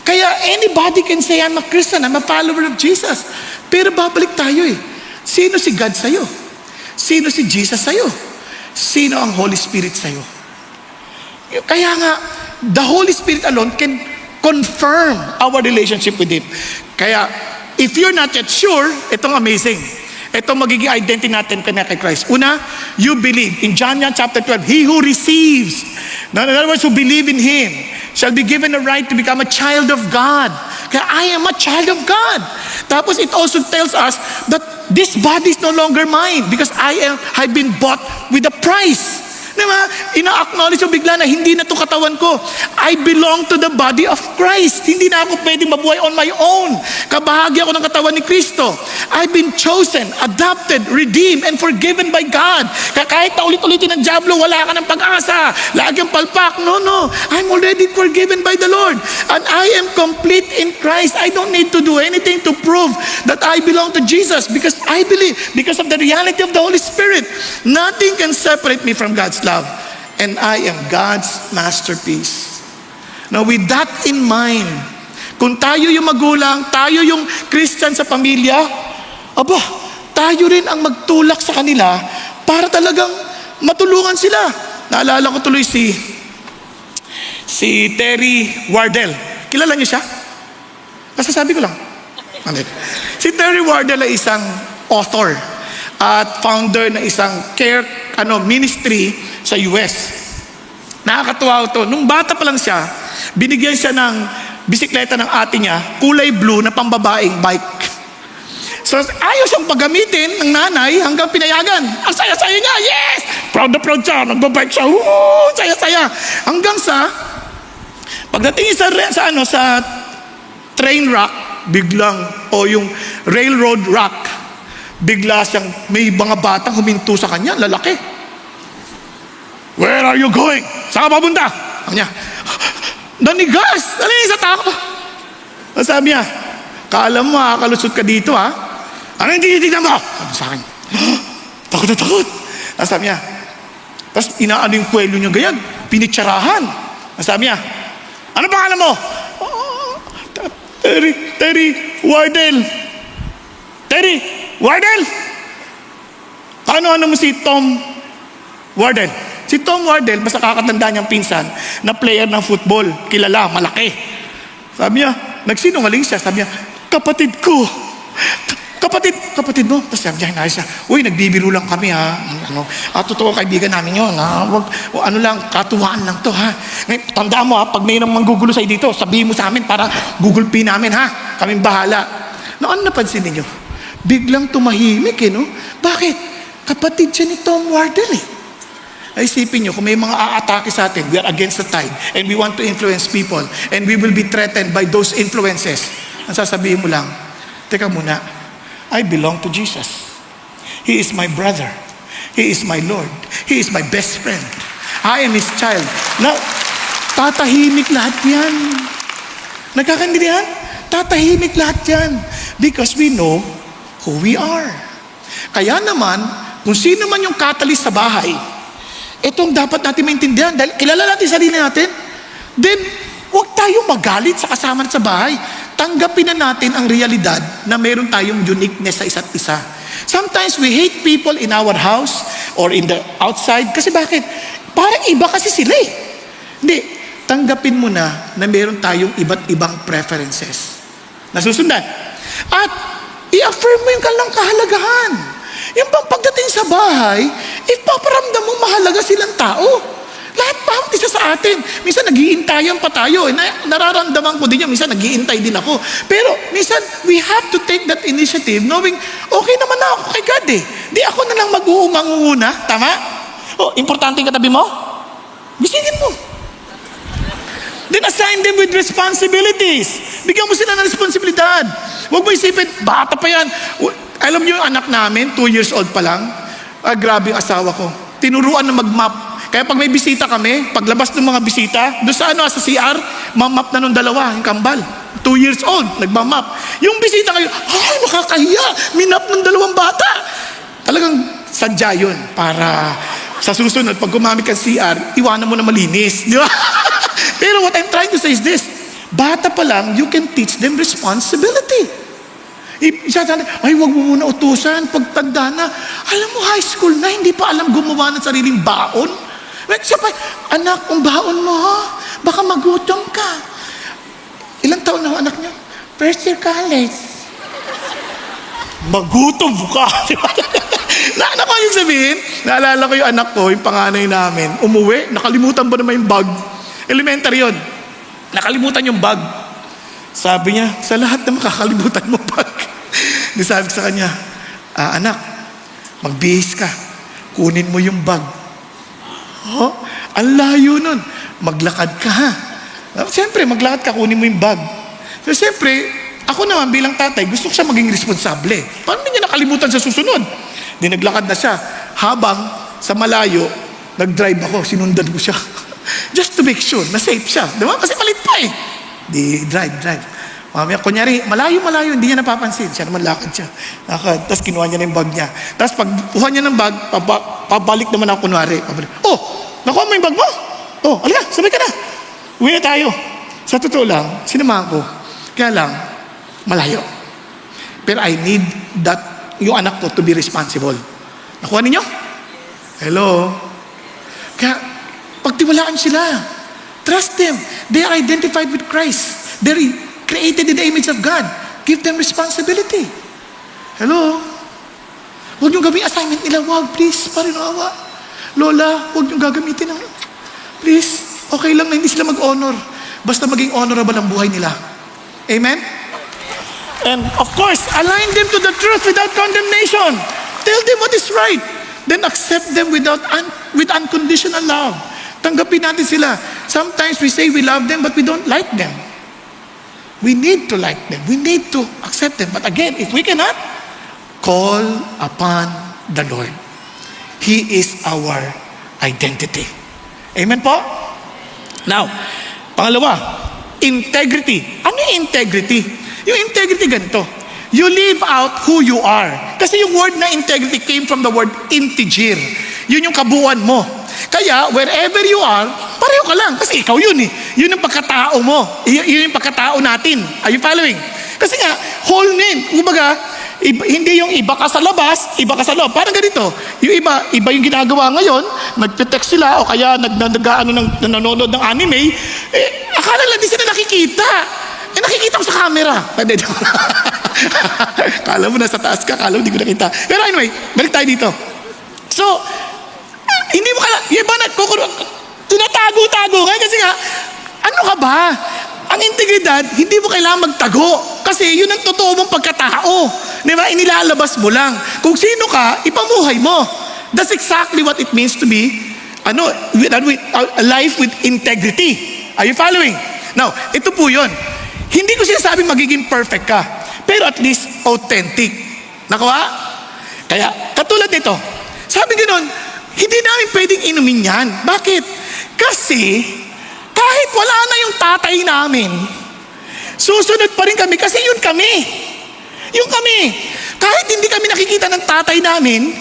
[SPEAKER 1] Kaya anybody can say, I'm a Christian, I'm a follower of Jesus. Pero babalik tayo Sino si God sa'yo? Sino si Jesus sa'yo? Sino ang Holy Spirit sa'yo? Kaya nga, the Holy Spirit alone can confirm our relationship with Him. Kaya, if you're not yet sure, itong amazing. Itong magiging identity natin kay Christ. Una, you believe. In John chapter 12, he who receives, in other words, who believe in Him, shall be given a right to become a child of God. Kaya I am a child of God. Tapos it also tells us that this body is no longer mine because I've been bought with a price. Diba? Ina-acknowledge mo bigla na hindi na to katawan ko. I belong to the body of Christ. Hindi na ako pwedeng mabuhay on my own. Kabahagi ako ng katawan ni Kristo. I've been chosen, adopted, redeemed, and forgiven by God. Kaya kahit na ulit-ulitin ng diablo, wala ka ng pag-asa. Lagi ang palpak. No. I'm already forgiven by the Lord. And I am complete in Christ. I don't need to do anything to prove that I belong to Jesus because I believe, because of the reality of the Holy Spirit, nothing can separate me from God's love. And I am God's masterpiece. Now with that in mind, kung tayo yung magulang, tayo yung Christian sa pamilya, tayo rin ang magtulak sa kanila para talagang matulungan sila. Naalala ko tuloy si Terry Wardell. Kilala niyo siya? Kasasabi ko lang. Si Terry Wardell ay isang author at founder ng isang ministry sa US. Nakakatuwa ito. Nung bata pa lang siya, binigyan siya ng bisikleta ng ate niya, kulay blue na pambabaeng bike. So ayos siyang paggamitin ng nanay hanggang pinayagan. Ang saya-saya niya, yes! Proud na proud siya, nagbabike siya, saya-saya. Hanggang sa, pagdating sa train rack, biglang, yung railroad rack, bigla siyang, may mga batang huminto sa kanya, lalaki. Where are you going? Saan ka papunta? Sabi niya, nanigas! Sa tako. Sabi niya, kaalam mo kalusot ka dito Ano yung tinitignan mo? Sabi sa akin, takot na takot. Sabi niya, tapos inaano yung kwelo niya ganyan, pinitsarahan. Sabi niya, ano pangalan mo? Terry Wardell. Terry Wardell? Ano mo si Tom Wardell? Si Tom Wardell, basta kakatanda niyang pinsan na player ng football, kilala, malaki. Sabi niya, nagsinungaling siya. Sabi niya, kapatid ko. Kapatid mo. Tapos sabi niya, hinayos siya, uy, nagbibiro lang kami totoo kaibigan namin yun. Katuwaan lang to Ngayon, tandaan mo pag may nang manggugulo sa'yo dito, sabihin mo sa amin para Google Pay namin kaming bahala. Na ano napansin ninyo? Biglang tumahimik no? Bakit? Kapatid siya ni Tom Wardle Ay, isipin nyo, kung may mga aatake sa atin, we are against the tide, and we want to influence people, and we will be threatened by those influences. Ang sasabihin mo lang, teka muna, I belong to Jesus. He is my brother. He is my Lord. He is my best friend. I am His child. Now, tatahimik lahat yan. Nagkakaintindihan? Tatahimik lahat yan. Because we know who we are. Kaya naman, kung sino man yung catalyst sa bahay, itong dapat natin maintindihan. Dahil kilala natin sarili natin, then, huwag tayong magalit sa kasama sa bahay. Tanggapin na natin ang realidad na meron tayong uniqueness sa isa't isa. Sometimes we hate people in our house or in the outside. Kasi bakit? Parang iba kasi sila Hindi. Tanggapin mo na meron tayong iba't ibang preferences. Nasusundan. At i-affirm mo yung kanilang kahalagahan. Yung bang pagdating sa bahay, ipaparamdam mo mahalaga silang tao. Lahat pa isa sa atin. Minsan nag-iintayan pa tayo. Nararamdaman ko din yan. Minsan nag-iintay din ako. Pero minsan, we have to take that initiative knowing, okay naman na ako kay God Di ako na lang mag-uumanguna. Tama? Importante yung katabi mo? Bisingin mo. Then assign them with responsibilities. Bigyan mo sila ng responsibilidad. Huwag mo isipin, bata pa yan. Alam niyo yung anak namin, 2 years old pa lang. Grabe yung asawa ko. Tinuruan na mag-map. Kaya pag may bisita kami, paglabas ng mga bisita, doon sa CR, mamap na nung dalawa, yung kambal. 2 years old, nagmamap. Yung bisita kayo, ay, nakakahiya, minap ng dalawang bata. Talagang sadya yun para sa susunod, pag gumamit ka CR, iwanan mo na malinis. Di ba? Pero what I'm trying to say is this, bata pa lang, you can teach them responsibility. Ay, wag mo muna utusan, pagtanda na. Alam mo, high school na, hindi pa alam gumawa ng sariling baon. Siya pa, anak, ang baon mo, ha? Baka magutom ka. Ilang taon na ang anak niyo? First year college. Magutom ka. Ano ko yung sabihin? Naalala ko yung anak ko, yung panganay namin, umuwi, nakalimutan ba naman yung bag? Elementary yun. Nakalimutan yung bag. Sabi niya, sa lahat na makakalimutan mo bag. Sabi ko sa kanya, anak, magbihis ka. Kunin mo yung bag. Ang layo nun. Maglakad ka ha. Siyempre, maglakad ka, kunin mo yung bag. So, siyempre, ako naman bilang tatay, gusto ko siya maging responsable. Paano niya nakalimutan sa susunod? Di naglakad na siya. Habang sa malayo, nag-drive ako, sinundan ko siya. Just to make sure na safe siya. Diba? Kasi malit pa Di drive. Mamaya, kunyari, malayo, hindi niya napapansin. Siya naman lakad siya. Tapos kinuha niya na yung bag niya. Tapos pag kuha niya ng bag, pabalik naman ako kunwari. Nakuha mo yung bag mo? Alika, sabay ka na. Uwi na tayo. Sa totoo lang, sinamahan ko. Kaya lang, malayo. Pero I need yung anak ko to be responsible. Nakuha ninyo? Hello? Kaya, pagtiwalaan sila. Trust them. They are identified with Christ. They're created in the image of God. Give them responsibility. Hello? Huwag niyong gawin assignment nila. Huwag, please. Parinawa. Lola, huwag niyong gagamitin ng... Please, okay lang na hindi sila mag-honor. Basta maging honorable ang buhay nila. Amen? And of course, align them to the truth without condemnation. Tell them what is right. Then accept them with unconditional love. Tanggapin natin sila. Sometimes we say we love them, but we don't like them. We need to like them. We need to accept them. But again, if we cannot, call upon the Lord. He is our identity. Amen po? Now, pangalawa, integrity. Ano yung integrity? Yung integrity ganito. You live out who you are. Kasi yung word na integrity came from the word integer. Yun yung kabuuan mo. Kaya, wherever you are, pareho ka lang. Kasi ikaw yun Yun yung pagkatao mo. Yun yung pagkatao natin. Are you following? Kasi nga, whole name. Kumbaga, hindi yung iba ka sa labas, iba ka sa loob. Parang ganito. Yung iba yung ginagawa ngayon, nagte-text sila o kaya nanonood ng anime, akala lang di sila nakikita. Nakikita ko sa camera. Kala mo nasa taas ka, kala mo di ko nakita. Pero anyway, balik tayo dito. So, hindi mo yung iba tinatago-tago. Kasi nga, ano ka ba? Ang integridad, hindi mo kailangan magtago. Kasi yun ang totoo mong pagkatao. Di ba? Inilalabas mo lang. Kung sino ka, ipamuhay mo. That's exactly what it means to be a life with integrity. Are you following? Now, ito po yun. Hindi ko sinasabing magiging perfect ka, pero at least authentic. Nakuha? Kaya, katulad nito, sabi ganoon, hindi namin pwedeng inumin yan. Bakit? Kasi, kahit wala na yung tatay namin, susunod pa rin kami kasi yun kami. Yung kami. Kahit hindi kami nakikita ng tatay namin,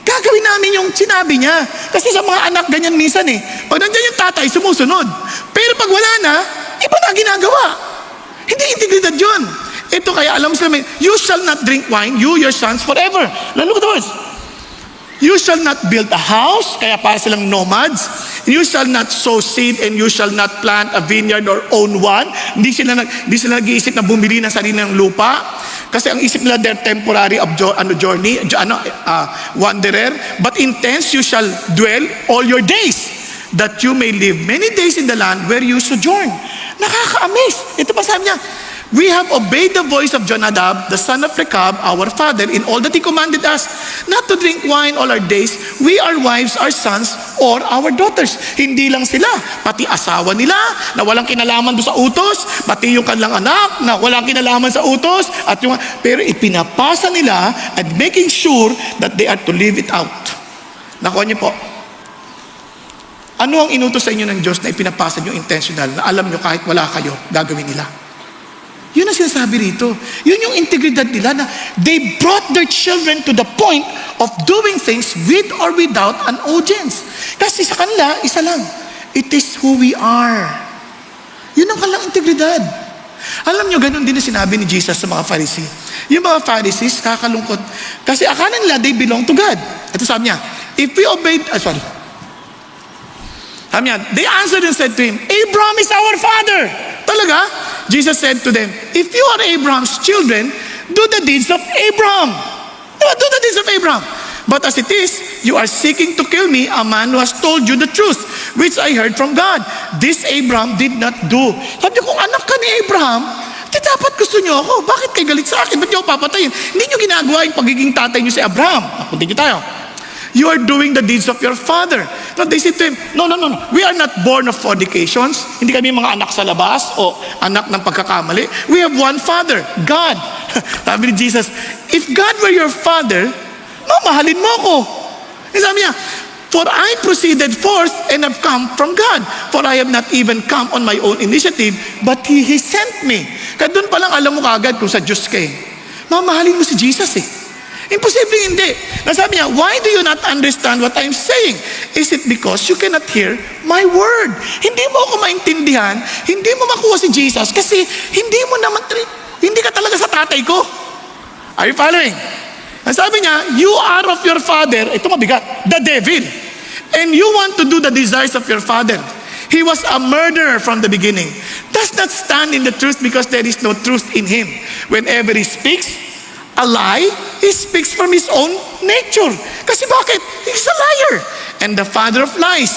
[SPEAKER 1] gagawin namin yung sinabi niya. Kasi sa mga anak, ganyan minsan eh. Pag nandiyan yung tatay, sumusunod. Pero pag wala na, iba na ginagawa. Hindi integridad yun. Ito kaya alam mo sila, you shall not drink wine, you, your sons, forever. Look at the words. You shall not build a house, kaya para silang nomads. You shall not sow seed and you shall not plant a vineyard or own one. Hindi sila nag-iisip na bumili ng sarili ng lupa. Kasi ang isip nila, they're temporary journey, wanderer. But intense, you shall dwell all your days, that you may live many days in the land where you sojourn. Nakaka-amaze. Ito pa sabi niya, we have obeyed the voice of Jonadab, the son of Rechab, our father, in all that he commanded us, not to drink wine all our days, we, our wives, our sons, or our daughters. Hindi lang sila, pati asawa nila, na walang kinalaman doon sa utos, pati yung kanilang anak, na walang kinalaman sa utos, pero ipinapasa nila and making sure that they are to live it out. Nakuha niyo po. Ano ang inutos sa inyo ng Diyos na ipinapasa niyo intentional, na alam niyo kahit wala kayo, gagawin nila? Yun ang sinasabi rito. Yun yung integridad nila na they brought their children to the point of doing things with or without an audience. Kasi sa kanila, isa lang. It is who we are. Yun ang kanilang integridad. Alam nyo, ganun din na sinabi ni Jesus sa mga Pharisee. Yung mga Pharisees, kakalungkot. Kasi akala nila, they belong to God. Ito sabi niya, if we obeyed, sabi niya, they answered and said to him, Abraham is our father. Talaga? Jesus said to them, if you are Abraham's children, do the deeds of Abraham. Do the deeds of Abraham. But as it is, you are seeking to kill me, a man who has told you the truth, which I heard from God. This Abraham did not do. Sabi niyo, kung anak ka ni Abraham, dapat gusto niyo ako. Bakit kayo galit sa akin? Ba't niyo ako papatayin? Hindi niyo ginagawa yung pagiging tatay niyo si Abraham. Puntin tayo. You are doing the deeds of your father. But they said to him, no. We are not born of fornications. Hindi kami mga anak sa labas o anak ng pagkakamali. We have one father, God. Sabi ni Jesus, if God were your father, mamahalin mo ako. Sabi niya, for I proceeded forth and have come from God. For I have not even come on my own initiative, but He sent me. Kaya doon pa lang alam mo kagad kung sa Diyos ka eh. Mamahalin mo si Jesus eh. Imposible hindi. Nasabi niya, why do you not understand what I'm saying? Is it because you cannot hear my word? Hindi mo ako maintindihan, hindi mo makuha si Jesus kasi hindi mo naman, hindi ka talaga sa tatay ko. Are you following? Nasabi niya, you are of your father, ito mabigat, the devil. And you want to do the desires of your father. He was a murderer from the beginning. Does not stand in the truth because there is no truth in him. Whenever he speaks a lie, he speaks from his own nature. Kasi bakit? He's a liar. And the father of lies,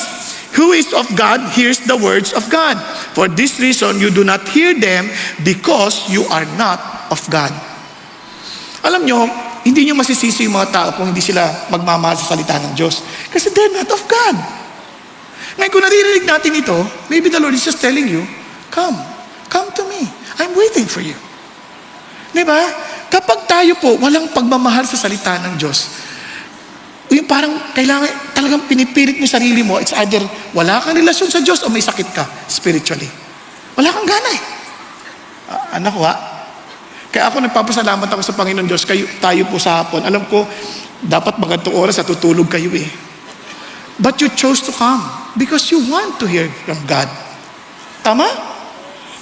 [SPEAKER 1] who is of God, hears the words of God. For this reason, you do not hear them because you are not of God. Alam nyo, hindi nyo masisisi yung mga tao kung hindi sila magmamahal sa salita ng Diyos. Kasi they're not of God. Ngayon, kung naririnig natin ito, maybe the Lord is just telling you, come to me. I'm waiting for you. Diba? Kapag tayo po walang pagmamahal sa salita ng Diyos, yung parang kailangan, talagang pinipilit mo sarili mo, it's either wala kang relasyon sa Diyos o may sakit ka spiritually. Wala kang gana eh. Anak ko Kaya ako nagpapasalamat ako sa Panginoon Diyos, tayo po sa hapon. Alam ko, dapat magandang oras at tutulog kayo eh. But you chose to come because you want to hear from God. Tama?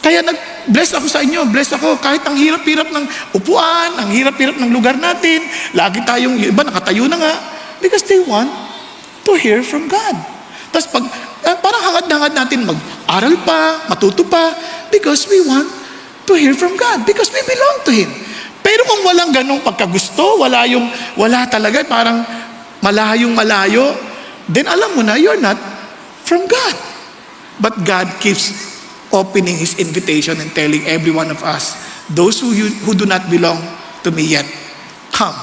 [SPEAKER 1] Kaya bless ako sa inyo, bless ako kahit ang hirap-hirap ng upuan, ang hirap-hirap ng lugar natin, lagi tayong, iba nakatayo na nga, because they want to hear from God. Tapos parang hangad-hangad natin mag-aral pa, matuto pa, because we want to hear from God, because we belong to Him. Pero kung walang ganong pagkagusto, wala talaga, parang malayong-malayo, then alam mo na, you're not from God. But God keeps opening His invitation and telling every one of us those who do not belong to me yet, come.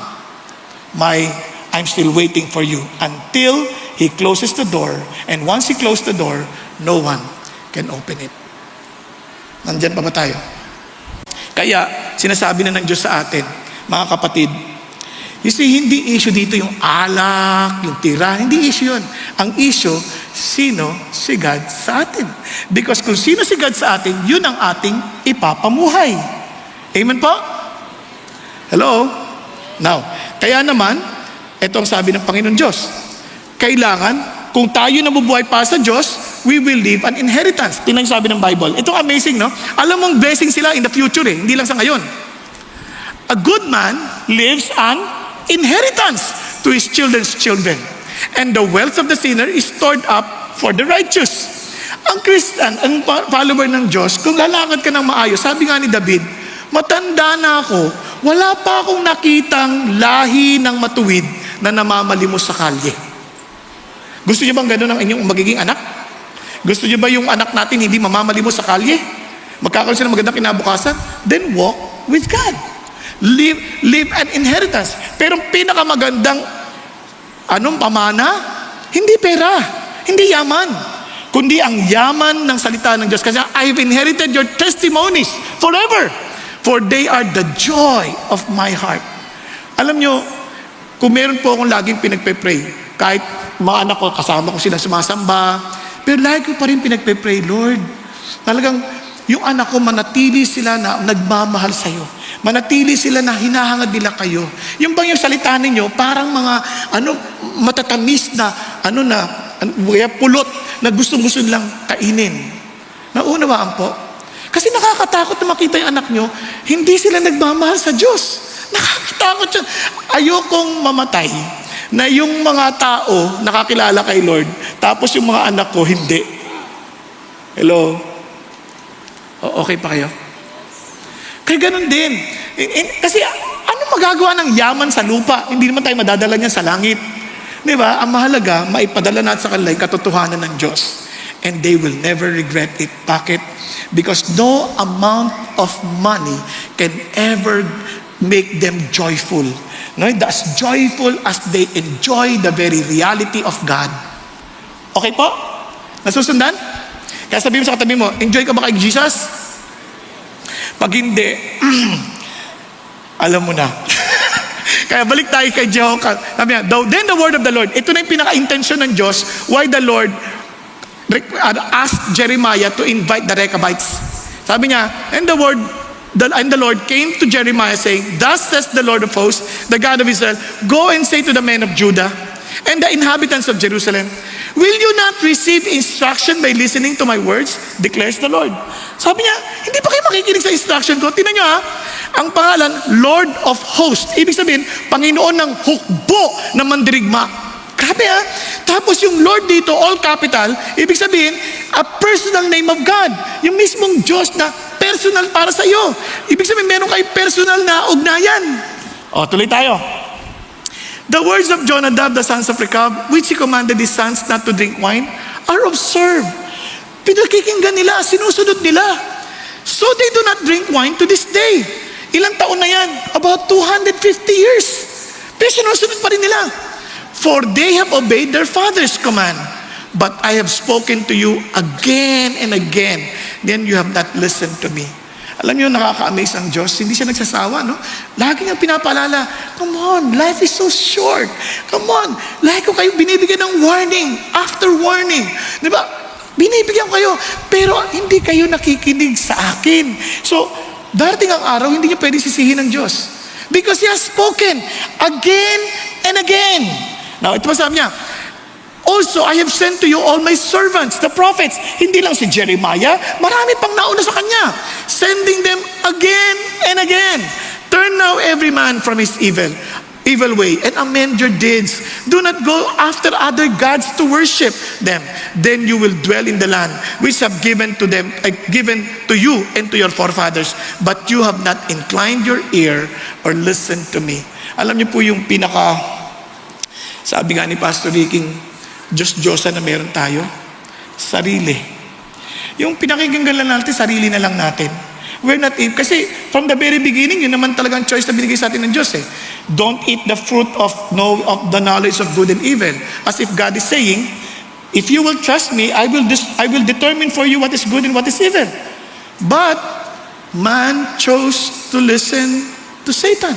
[SPEAKER 1] I'm still waiting for you until He closes the door. And once He closed the door, no one can open it. Nandyan pa ba tayo? Kaya, sinasabi na ng Diyos sa atin, mga kapatid, you see, hindi issue dito yung alak, yung tira. Hindi issue yun. Ang issue, sino si God sa atin. Because kung sino si God sa atin, yun ang ating ipapamuhay. Amen po? Hello? Now, kaya naman, ito ang sabi ng Panginoon Diyos. Kailangan, kung tayo nabubuhay pa sa Diyos, we will leave an inheritance. Tingnan yung sabi ng Bible. Ito amazing, no? Alam mong blessing sila in the future hindi lang sa ngayon. A good man leaves an inheritance to his children's children. And the wealth of the sinner is stored up for the righteous. Ang Christian, ang follower ng Diyos, kung lalakad ka ng maayos, sabi nga ni David, matanda na ako, wala pa akong nakitang lahi ng matuwid na namamalimos sa kalye. Gusto niyo bang gano'n ang inyong magiging anak? Gusto niyo ba yung anak natin hindi mamamalimos sa kalye? Magkakaroon sila ng magandang kinabukasan? Then walk with God. Live an inheritance. Pero pinakamagandang pamana, hindi pera, hindi yaman, kundi ang yaman ng salita ng Diyos. Kasi I've inherited your testimonies forever, for they are the joy of my heart. Alam nyo, kung meron po akong laging pinagpe-pray, kahit mga anak ko, kasama ko sila sumasamba, pero lagi ko pa rin pinagpe-pray, Lord, talagang yung anak ko, manatili sila na nagmamahal sa'yo. Manatili sila na hinahangad nila kayo. Yung bang yung salita ninyo, parang mga matatamis na pulot na gustong-gusto nilang kainin. Naunawaan po? Kasi nakakatakot na makita yung anak nyo, hindi sila nagmamahal sa Diyos. Nakakatakot yun. Ayokong mamatay na yung mga tao nakakilala kay Lord, tapos yung mga anak ko, hindi. Hello? Okay pa kayo? Kaya ganun din. Kasi ano magagawa ng yaman sa lupa? Hindi naman tayo madadala niyan sa langit. Di ba? Ang mahalaga, maipadala natin sa kanila yung katotohanan ng Diyos. And they will never regret it. Bakit? Because no amount of money can ever make them joyful. No, as joyful as they enjoy the very reality of God. Okay po? Nasusundan? Kaya sabihin mo sa katabi mo, enjoy ka ba kay Jesus? Pag hindi, alam mo na. Kaya balik tayo kay Jehoshaphat. Sabi niya, then the word of the Lord. Ito na yung pinaka-intention ng Diyos why the Lord asked Jeremiah to invite the Rechabites. Sabi niya, and the Lord came to Jeremiah saying, thus says the Lord of hosts, the God of Israel, go and say to the men of Judah and the inhabitants of Jerusalem, will you not receive instruction by listening to my words? Declares the Lord. Sabi niya, hindi pa kayo makikinig sa instruction ko. Tingnan niyo ang pangalan, Lord of hosts. Ibig sabihin, Panginoon ng hukbo na mandirigma. Grabe Tapos yung Lord dito, all capital, ibig sabihin, a personal name of God. Yung mismong Diyos na personal para sa iyo. Ibig sabihin, meron kayo personal na ugnayan. Tuloy tayo. The words of Jonadab, the sons of Rechab, which he commanded his sons not to drink wine, are observed. Pinakikinggan nila, sinusunod nila. So they do not drink wine to this day. Ilang taon na yan? About 250 years. Pero sinusunod pa rin nila. For they have obeyed their father's command. But I have spoken to you again and again. Then you have not listened to me. Alam niyo, nakaka-amaze ang Diyos. Hindi siya nagsasawa, no? Lagi niyang pinapaalala, come on, life is so short. Come on, lagi ko kayo binibigyan ng warning after warning. Di ba? Binibigyan kayo, pero hindi kayo nakikinig sa akin. So, darating ang araw, hindi niyo pwede sisihin ng Diyos. Because He has spoken again and again. Now, ito pa sabi niya, also, I have sent to you all my servants, the prophets. Hindi lang si Jeremiah, marami pang nauna sa kanya. Sending them again and again. Turn now every man from his evil way and amend your deeds. Do not go after other gods to worship them. Then you will dwell in the land which have given to you and to your forefathers. But you have not inclined your ear or listened to me. Alam niyo po yung sabi nga ni Pastor Riking, Diyos-Diyosa na meron tayo? Sarili. Yung pinakikinggan lang natin, sarili na lang natin. We're not eat. Kasi from the very beginning, yun naman talagang choice na binigay sa atin ng Diyos eh. Don't eat the fruit of the knowledge of good and evil. As if God is saying, if you will trust me, I will determine for you what is good and what is evil. But man chose to listen to Satan.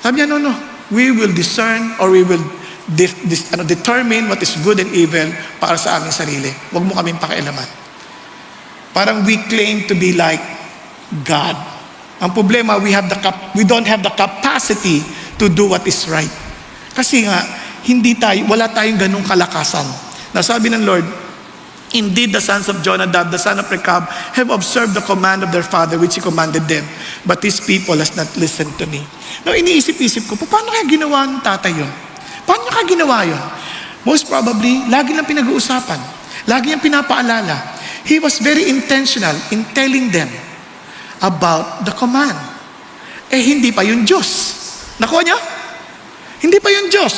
[SPEAKER 1] Sabi niya, no. We will discern or we will determine what is good and evil para sa aming sarili. Huwag mo kaming pakialaman. Parang we claim to be like God. Ang problema, we don't have the capacity to do what is right. Kasi nga, wala tayong ganung kalakasan. Nasabi ng Lord, indeed, the sons of Jonadab, the son of Rechab, have observed the command of their father which he commanded them. But this people has not listened to me. Now, iniisip-isip ko, paano kaya ginawa ng tatay yun? Paano kaya ginawa yun? Most probably, lagi lang pinag-uusapan. Lagi niyang pinapaalala. He was very intentional in telling them about the command. Hindi pa yun Diyos. Nakuha niya? Hindi pa yun Diyos.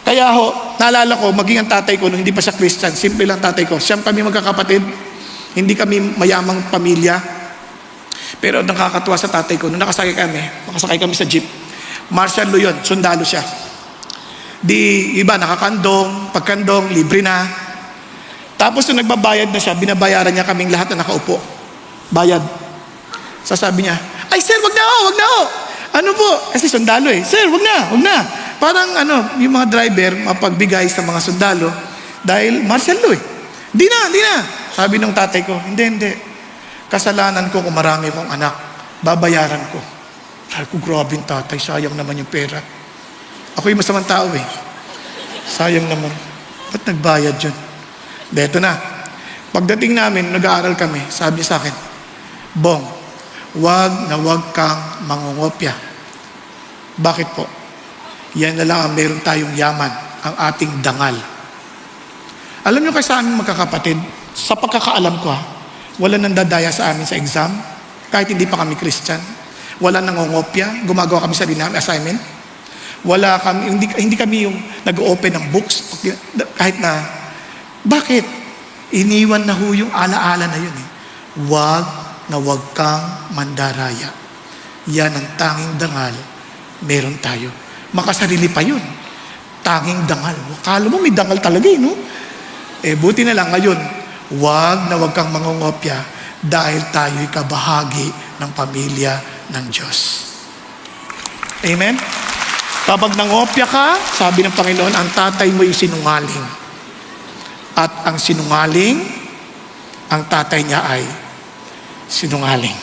[SPEAKER 1] Kaya naalala ko, maging ang tatay ko, nung hindi pa siya Christian, simple lang tatay ko. Siyang kami magkakapatid, hindi kami mayamang pamilya. Pero nakakatuwa sa tatay ko, nung nakasakay kami sa jeep. Martial law yun, sundalo siya. Di iba, nakakandong, pagkandong, libre na. Tapos nung nagbabayad na siya, binabayaran niya kaming lahat na nakaupo. Bayad. Sasabi niya, ay sir, wag na ho. Ano po? Kasi sundalo eh. Sir, wag na. Parang yung mga driver mapagbigay sa mga sundalo dahil martial law eh. Di na. Sabi ng tatay ko, hindi. Kasalanan ko kung marami kong anak. Babayaran ko. Sabi ko, grabe yung tatay, sayang naman yung pera. Ako yung masamang tao eh. Sayang naman. Ba't nagbayad yun? Deto na. Pagdating namin, nag-aaral kami, sabi niya sa akin, Bong, wag kang mangungopya. Bakit po? Yan na lang ang meron tayong yaman, ang ating dangal. Alam niyo kasi sa aming magkakapatid, sa pagkakaalam ko wala nang dadaya sa amin sa exam, kahit hindi pa kami Christian. Wala nang ngongopya, gumagawa kami sa namin assignment. Wala kami, hindi kami yung nag-open ng books, kahit na, bakit? Iniwan na yung alaala na yun eh. Wag kang mandaraya. Yan ang tanging dangal, meron tayo. Makasarili pa yun. Tanging dangal. Kala mo may dangal talaga no? Buti na lang ngayon, wag kang mangungopya dahil tayo'y kabahagi ng pamilya ng Diyos. Amen? Kapag nangopya ka, sabi ng Panginoon, ang tatay mo yung sinungaling. At ang sinungaling, ang tatay niya ay sinungaling.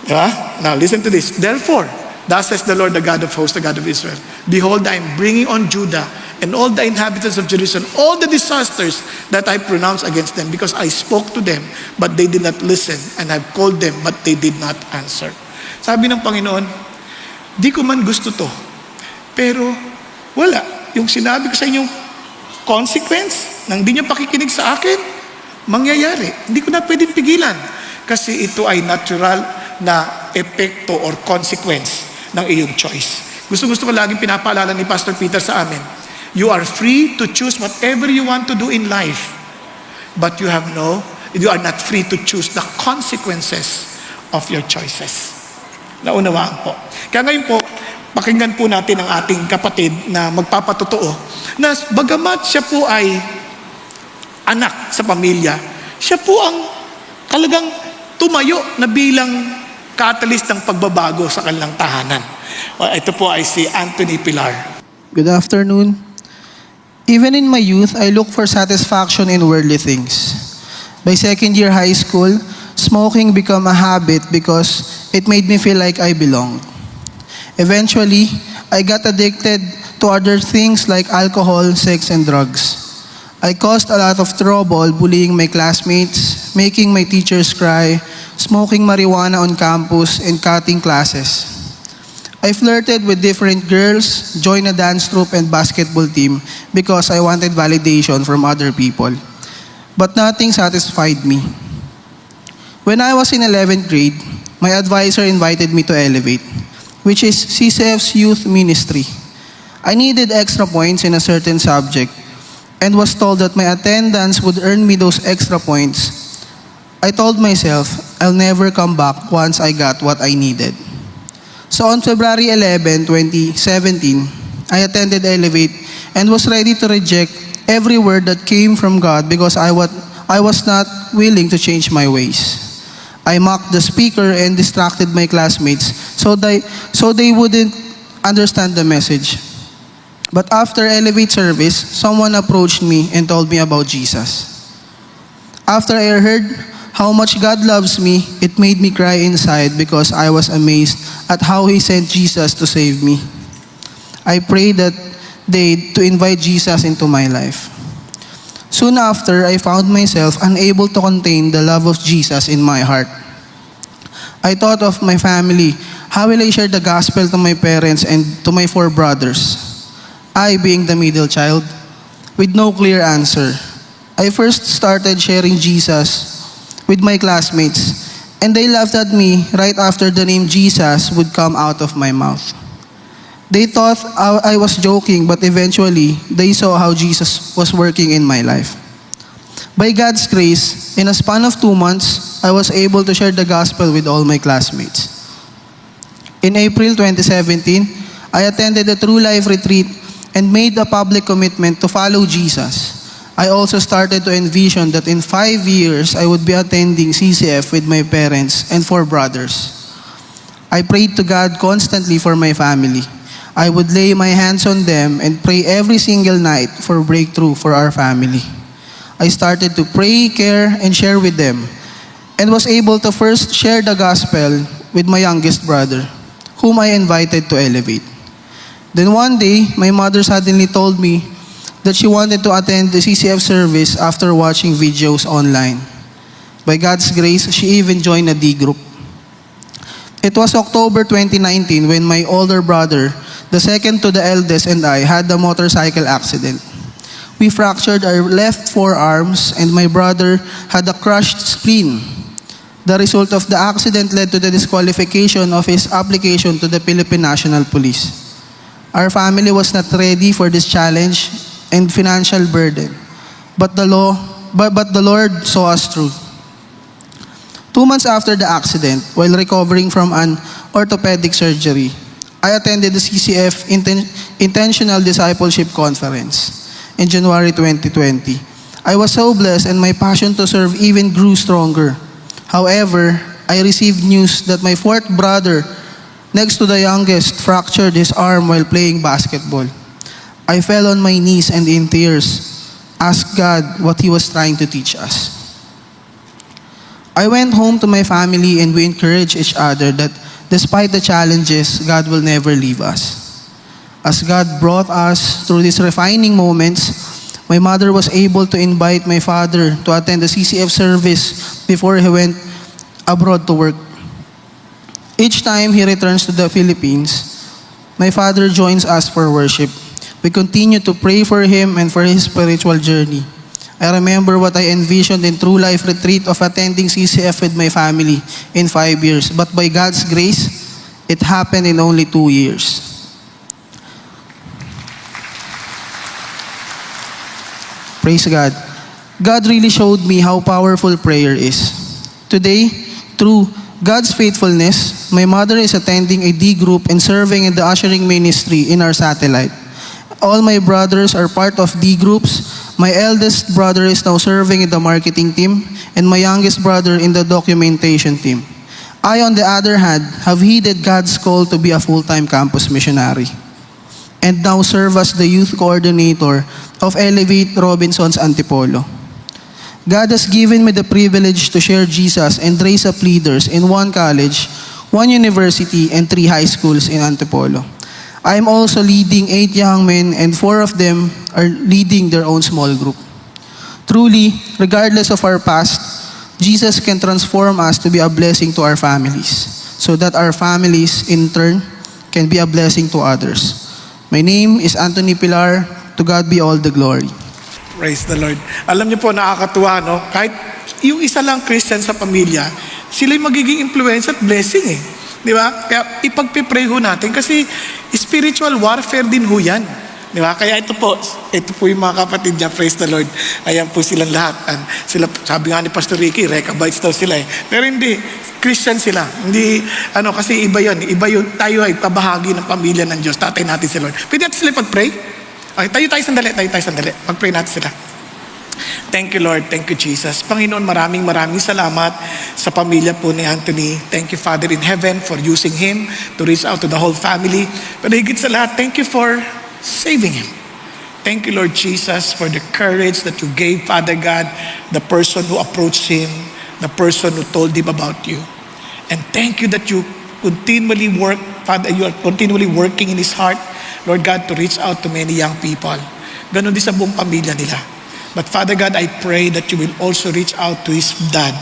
[SPEAKER 1] Diba? Now, listen to this. Therefore, thus says the Lord, the God of hosts, the God of Israel, behold, I am bringing on Judah and all the inhabitants of Jerusalem, all the disasters that I pronounced against them, because I spoke to them, but they did not listen, and I've called them, but they did not answer. Sabi ng Panginoon, di ko man gusto to, pero wala. Yung sinabi ko sa inyo, consequence, nang di nyo pakikinig sa akin, mangyayari. Hindi ko na pwedeng pigilan. Kasi ito ay natural na epekto or consequence ng iyong choice. Gusto ko laging pinapaalala ni Pastor Peter sa amin, you are free to choose whatever you want to do in life, but you are not free to choose the consequences of your choices. Naunawaan po. Kaya ngayon po, pakinggan po natin ang ating kapatid na magpapatotoo na bagamat siya po ay anak sa pamilya, siya po ang talagang tumayo na bilang catalyst ng pagbabago sa kanilang tahanan. Ito po ay si Anthony Pilar.
[SPEAKER 2] Good afternoon. Even in my youth, I look for satisfaction in worldly things. By second year high school, smoking became a habit because it made me feel like I belonged. Eventually, I got addicted to other things like alcohol, sex, and drugs. I caused a lot of trouble bullying my classmates, making my teachers cry, smoking marijuana on campus, and cutting classes. I flirted with different girls, joined a dance troupe and basketball team because I wanted validation from other people. But nothing satisfied me. When I was in 11th grade, my advisor invited me to Elevate, which is CCF's youth ministry. I needed extra points in a certain subject and was told that my attendance would earn me those extra points. I told myself, I'll never come back once I got what I needed. So on February 11, 2017, I attended Elevate and was ready to reject every word that came from God because I was not willing to change my ways. I mocked the speaker and distracted my classmates so they wouldn't understand the message. But after Elevate service, someone approached me and told me about Jesus. After I heard how much God loves me, it made me cry inside because I was amazed at how He sent Jesus to save me. I prayed that day to invite Jesus into my life. Soon after, I found myself unable to contain the love of Jesus in my heart. I thought of my family. How will I share the gospel to my parents and to my 4 brothers? I, being the middle child, with no clear answer. I first started sharing Jesus with my classmates, and they laughed at me right after the name Jesus would come out of my mouth. They thought I was joking, but eventually, they saw how Jesus was working in my life. By God's grace, in a span of 2 months, I was able to share the gospel with all my classmates. In April 2017, I attended a True Life retreat and made a public commitment to follow Jesus. I also started to envision that in 5 years, I would be attending CCF with my parents and 4 brothers. I prayed to God constantly for my family. I would lay my hands on them and pray every single night for breakthrough for our family. I started to pray, care, and share with them, and was able to first share the gospel with my youngest brother, whom I invited to Elevate. Then one day, my mother suddenly told me that she wanted to attend the CCF service after watching videos online. By God's grace, she even joined a D group. It was October 2019 when my older brother, the second to the eldest, and I had a motorcycle accident. We fractured our left forearms and my brother had a crushed spleen. The result of the accident led to the disqualification of his application to the Philippine National Police. Our family was not ready for this challenge and financial burden, but the Lord saw us through. 2 months after the accident, while recovering from an orthopedic surgery, I attended the CCF Intentional Discipleship Conference in January 2020. I was so blessed and my passion to serve even grew stronger. However, I received news that my 4th brother, next to the youngest, fractured his arm while playing basketball. I fell on my knees and in tears asked God what He was trying to teach us. I went home to my family and we encouraged each other that despite the challenges, God will never leave us. As God brought us through these refining moments, my mother was able to invite my father to attend the CCF service before he went abroad to work. Each time he returns to the Philippines, my father joins us for worship. We continue to pray for him and for his spiritual journey. I remember what I envisioned in True Life retreat of attending CCF with my family in 5 years. But by God's grace, it happened in only 2 years. Praise God. God really showed me how powerful prayer is. Today, through God's faithfulness, my mother is attending a D group and serving in the ushering ministry in our satellite. All my brothers are part of D groups. My eldest brother is now serving in the marketing team, and my youngest brother in the documentation team. I, on the other hand, have heeded God's call to be a full-time campus missionary, and now serve as the youth coordinator of Elevate Robinson's Antipolo. God has given me the privilege to share Jesus and raise up leaders in 1 college, 1 university, and 3 high schools in Antipolo. I am also leading 8 young men, and 4 of them are leading their own small group. Truly, regardless of our past, Jesus can transform us to be a blessing to our families, so that our families, in turn, can be a blessing to others. My name is Anthony Pilar. To God be all the glory.
[SPEAKER 1] Praise the Lord. Alam niyo po, nakakatuwa, no? Kahit yung isa lang Christian sa pamilya, sila'y magiging influence at blessing eh. Di ba? Kaya ipagpipray ho natin kasi spiritual warfare din ho yan. Di ba? Kaya ito po yung mga kapatid niya, praise the Lord. Ayan po silang lahat. Sila, sabi nga ni Pastor Ricky, Rechabites daw sila eh. Pero hindi, Christian sila. Hindi, kasi iba yun. Iba yun, tayo ay pabahagi ng pamilya ng Diyos. Tatay natin si Lord. Pwede natin sila pag-pray? Okay, tayo sandali. Pag-pray natin sila. Thank you, Lord. Thank you, Jesus. Panginoon, maraming salamat sa pamilya po ni Anthony. Thank you, Father in heaven, for using him to reach out to the whole family. Pero higit sa lahat, thank you for saving him. Thank you, Lord Jesus, for the courage that you gave, Father God, the person who approached him, the person who told him about you. And thank you that you continually work, Father, you are continually working in his heart, Lord God, to reach out to many young people. Ganon din sa buong pamilya nila. But Father God, I pray that you will also reach out to his dad.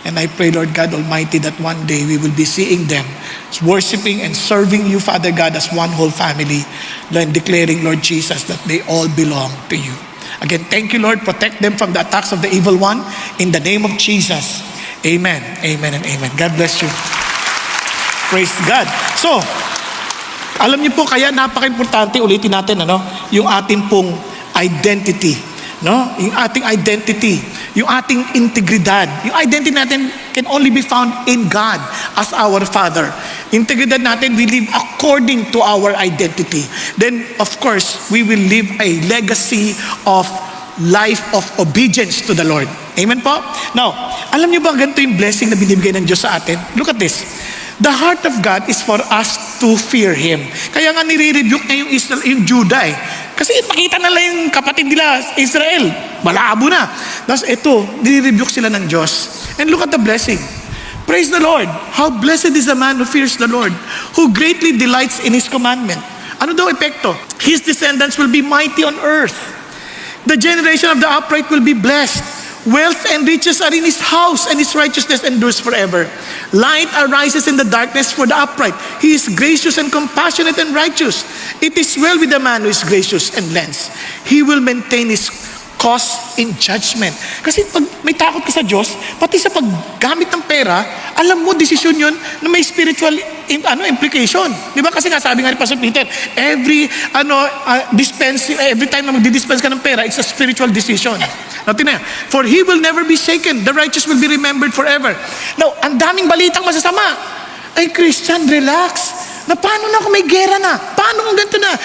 [SPEAKER 1] And I pray, Lord God Almighty, that one day we will be seeing them worshiping and serving you, Father God, as one whole family, and declaring, Lord Jesus, that they all belong to you. Again, thank you, Lord. Protect them from the attacks of the evil one. In the name of Jesus. Amen. Amen and amen. God bless you. Praise God. So, alam niyo po, kaya napaka-importante, ulitin natin, yung ating pong identity. Yung ating identity, yung ating integridad. Yung identity natin can only be found in God as our Father. Integridad natin, we live according to our identity. Then, of course, we will live a legacy of life of obedience to the Lord. Amen po? Now, alam niyo ba ganito yung blessing na binibigay ng Diyos sa atin? Look at this. The heart of God is for us to fear Him. Kaya nga nire-rebuke niya yung Judah eh. Kasi makita na lang yung kapatid nila, Israel, malabo na. Tapos ito, nire-rebuke sila ng Diyos. And look at the blessing. Praise the Lord. How blessed is the man who fears the Lord, who greatly delights in His commandment. Ano daw epekto? His descendants will be mighty on earth. The generation of the upright will be blessed. Wealth and riches are in his house, and his righteousness endures forever. Light arises in the darkness for the upright. He is gracious and compassionate and righteous. It is well with the man who is gracious and lends. He will maintain his cause in judgment. Kasi pag may takot ka sa Diyos, pati sa paggamit ng pera, alam mo, desisyon yun na may spiritual implication. Di ba? Kasi nga, sabi nga ni Pastor Peter, every time na magdi-dispense ka ng pera, it's a spiritual decision. Natin na, for he will never be shaken. The righteous will be remembered forever. Now, ang daming balitang masasama. Ay, Christian, relax. Na paano na kung may gera na? Paano kung ganito na?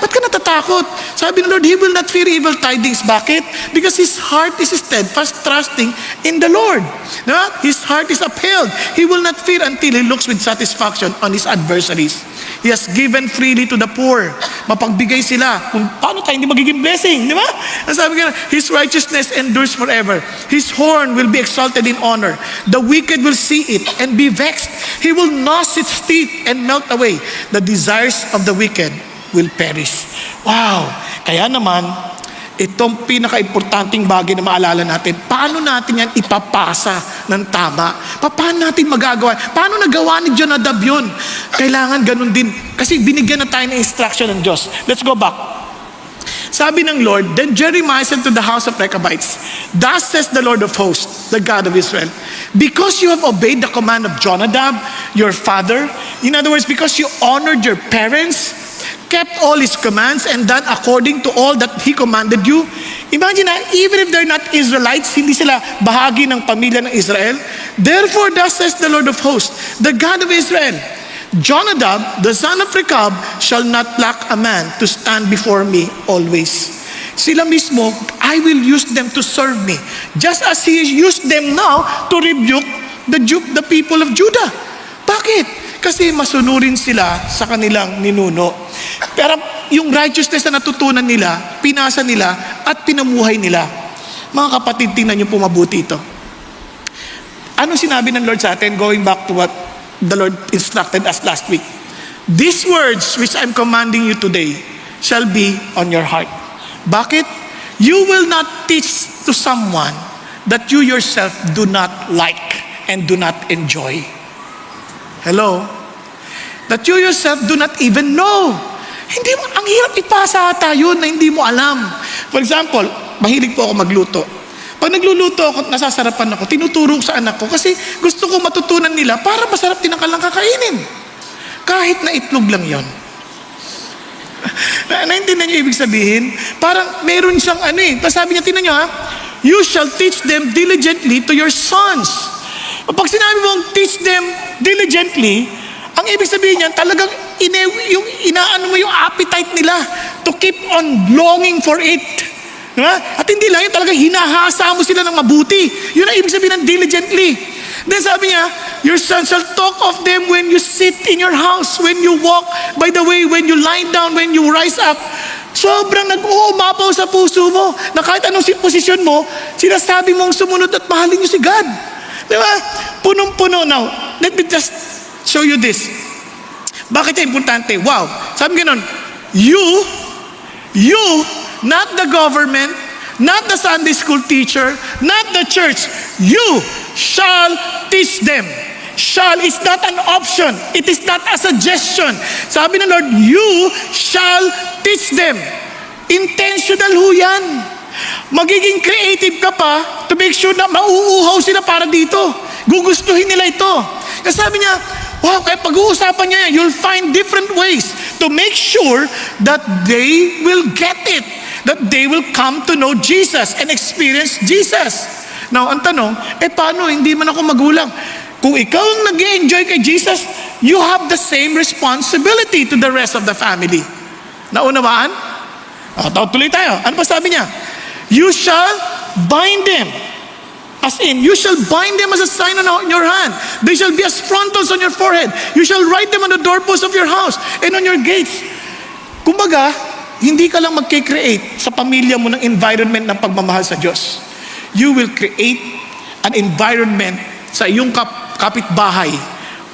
[SPEAKER 1] Ba't ka natatakot? Sabi ng Lord, He will not fear evil tidings. Bakit? Because his heart is steadfast, trusting in the Lord. Diba? His heart is upheld. He will not fear until he looks with satisfaction on his adversaries. He has given freely to the poor. Mapagbigay sila. Kung paano tayo hindi magiging blessing? Di ba? Ang sabi nga, His righteousness endures forever. His horn will be exalted in honor. The wicked will see it and be vexed. He will gnash its teeth and melt away. The desires of the wicked will perish. Wow! Kaya naman, itong pinaka-importanting bagay na maalala natin, paano natin yan ipapasa ng tama? Paano natin magagawa? Paano nagawa ni Jonadab yun? Kailangan ganun din. Kasi binigyan na tayo ng instruction ng Diyos. Let's go back. Sabi ng Lord, then Jeremiah said to the house of Rechabites, thus says the Lord of hosts, the God of Israel, because you have obeyed the command of Jonadab, your father, in other words, because you honored your parents, kept all his commands, and done according to all that he commanded you. Imagine even if they're not Israelites, hindi sila bahagi ng pamilya ng Israel. Therefore, thus says the Lord of hosts, the God of Israel, Jonadab, the son of Rechab, shall not lack a man to stand before me always. Sila mismo, I will use them to serve me, just as He used them now to rebuke the people of Judah. Bakit? Kasi masunurin sila sa kanilang ninuno. Pero yung righteousness na natutunan nila, pinasa nila, at pinamuhay nila. Mga kapatid, tingnan niyo po mabuti ito. Ano sinabi ng Lord sa atin, going back to what the Lord instructed us last week? These words which I'm commanding you today shall be on your heart. Bakit? You will not teach to someone that you yourself do not like and do not enjoy. Hello? That you yourself do not even know. Hindi mo, ang hirap ipasa tayo na hindi mo alam. For example, mahilig po ako magluto. Pag nagluluto ako, nasasarapan ako, tinuturo ko sa anak ko kasi gusto ko matutunan nila para masarap din ang kalang kakainin. Kahit na itlog lang yon. Naintindihan niyo ibig sabihin? Parang meron siyang sabi niya, tingnan niyo you shall teach them diligently to your sons. Pag sinabi mong teach them diligently, ang ibig sabihin niyan, talagang inaano mo yung appetite nila to keep on longing for it. Diba? At hindi lang yun, talagang hinahasa mo sila ng mabuti. Yun ang ibig sabihin ng diligently. Then sabi niya, your son shall talk of them when you sit in your house, when you walk, by the way, when you lie down, when you rise up. Sobrang nag-uumapaw sa puso mo na kahit anong posisyon mo, sinasabi mong sumunod at mahalin niyo si God. Diba? Punong-puno. Now, let me just show you this. Bakit yan importante? Wow. Sabi ganon, you, not the government, not the Sunday school teacher, not the church, you shall teach them. Shall is not an option. It is not a suggestion. Sabi ng Lord, you shall teach them. Intentional ho yan. Magiging creative ka pa to make sure na mauuhaw sila para dito. Gugustuhin nila ito. Kasi sabi niya, wow, kaya pag-uusapan niya yan, you'll find different ways to make sure that they will get it. That they will come to know Jesus and experience Jesus. Now, ang tanong, paano hindi man ako magulang? Kung ikaw ang nag-enjoy kay Jesus, you have the same responsibility to the rest of the family. Naunawaan? Tuloy tayo. Ano pa sabi niya? You shall bind them. As in, you shall bind them as a sign on your hand. They shall be as frontals on your forehead. You shall write them on the doorposts of your house and on your gates. Kumbaga, hindi ka lang mag-create sa pamilya mo ng environment ng pagmamahal sa Diyos. You will create an environment sa iyong kapitbahay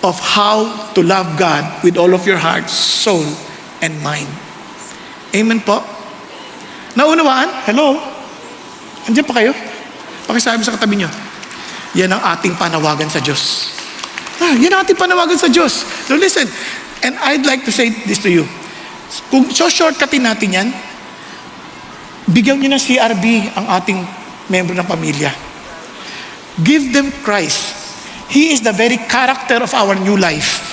[SPEAKER 1] of how to love God with all of your heart, soul, and mind. Amen po? Naunawaan? Hello? Andiyan pa kayo? Pakisabi sa katabi nyo. Yan ang ating panawagan sa Diyos. Yan ang ating panawagan sa Diyos. So listen, and I'd like to say this to you. Kung shortcutin natin yan, bigyan nyo ng CRB ang ating membro ng pamilya. Give them Christ. He is the very character of our new life.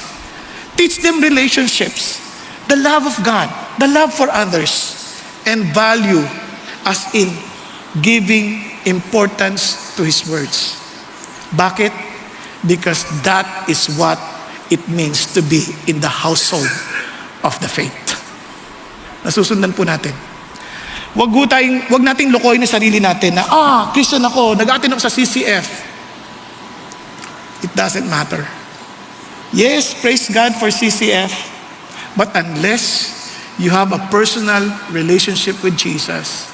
[SPEAKER 1] Teach them relationships, the love of God, the love for others, and value as in giving importance to His words. Bakit? Because that is what it means to be in the household of the faith. Nasusundan po natin. Wag nating lokohin ang sarili natin na, Christian ako, nag-attend ako sa CCF. It doesn't matter. Yes, praise God for CCF, but unless you have a personal relationship with Jesus,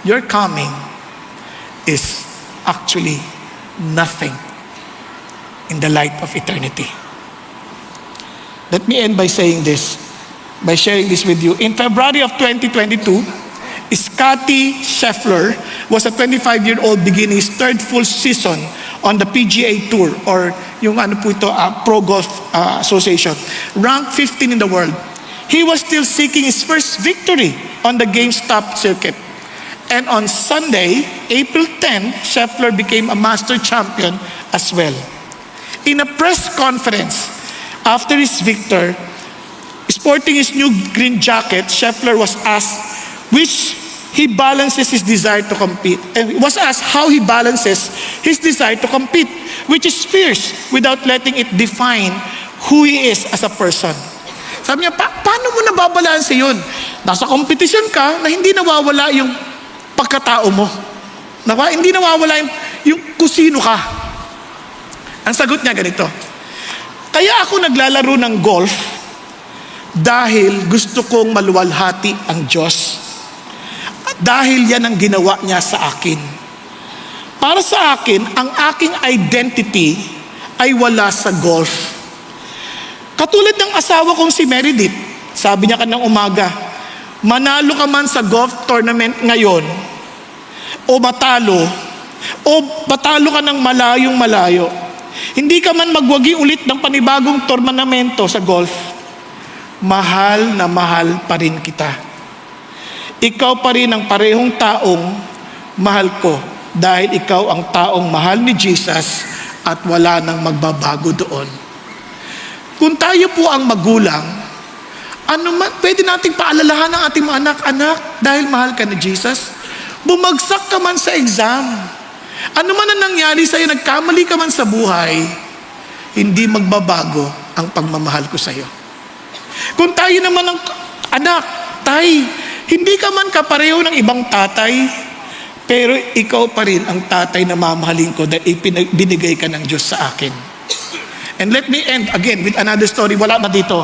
[SPEAKER 1] your coming is actually nothing in the light of eternity. Let me end by saying this, by sharing this with you. In February of 2022, Scottie Scheffler was a 25-year-old beginning his third full season on the PGA Tour, or yung Pro Golf Association, ranked 15 in the world. He was still seeking his first victory on the GameStop circuit. And on Sunday, April 10, Scheffler became a master champion as well. In a press conference after his victory, sporting his new green jacket, Scheffler was asked he balances his desire to compete. And was asked how he balances his desire to compete, which is fierce, without letting it define who he is as a person. Sabi niya, paano mo nababalanse yun? Nasa competition ka na hindi nawawala yung pagkatao mo. Hindi nawawala yung kusino ka. Ang sagot niya ganito, kaya ako naglalaro ng golf dahil gusto kong maluwalhati ang Diyos. Dahil yan ang ginawa niya sa akin. Para sa akin, ang aking identity ay wala sa golf. Katulad ng asawa kong si Meredith, sabi niya kanang umaga, manalo ka man sa golf tournament ngayon, o matalo ka ng malayong malayo, hindi ka man magwagi ulit ng panibagong tournamento sa golf, mahal na mahal pa rin kita. Ikaw pa rin ang parehong taong mahal ko dahil ikaw ang taong mahal ni Jesus at wala nang magbabago doon. Kung tayo po ang magulang, ano man, pwede nating paalalahan ng ating mga anak, anak, dahil mahal ka ni Jesus, bumagsak ka man sa exam. Ano man ang nangyari sa'yo, nagkamali ka man sa buhay, hindi magbabago ang pagmamahal ko sa'yo. Kung tayo naman ang anak, tay, hindi ka man kapareho ng ibang tatay, pero ikaw pa rin ang tatay na mamahalin ko dahil binigay ka ng Diyos sa akin. And let me end again with another story. Wala na dito.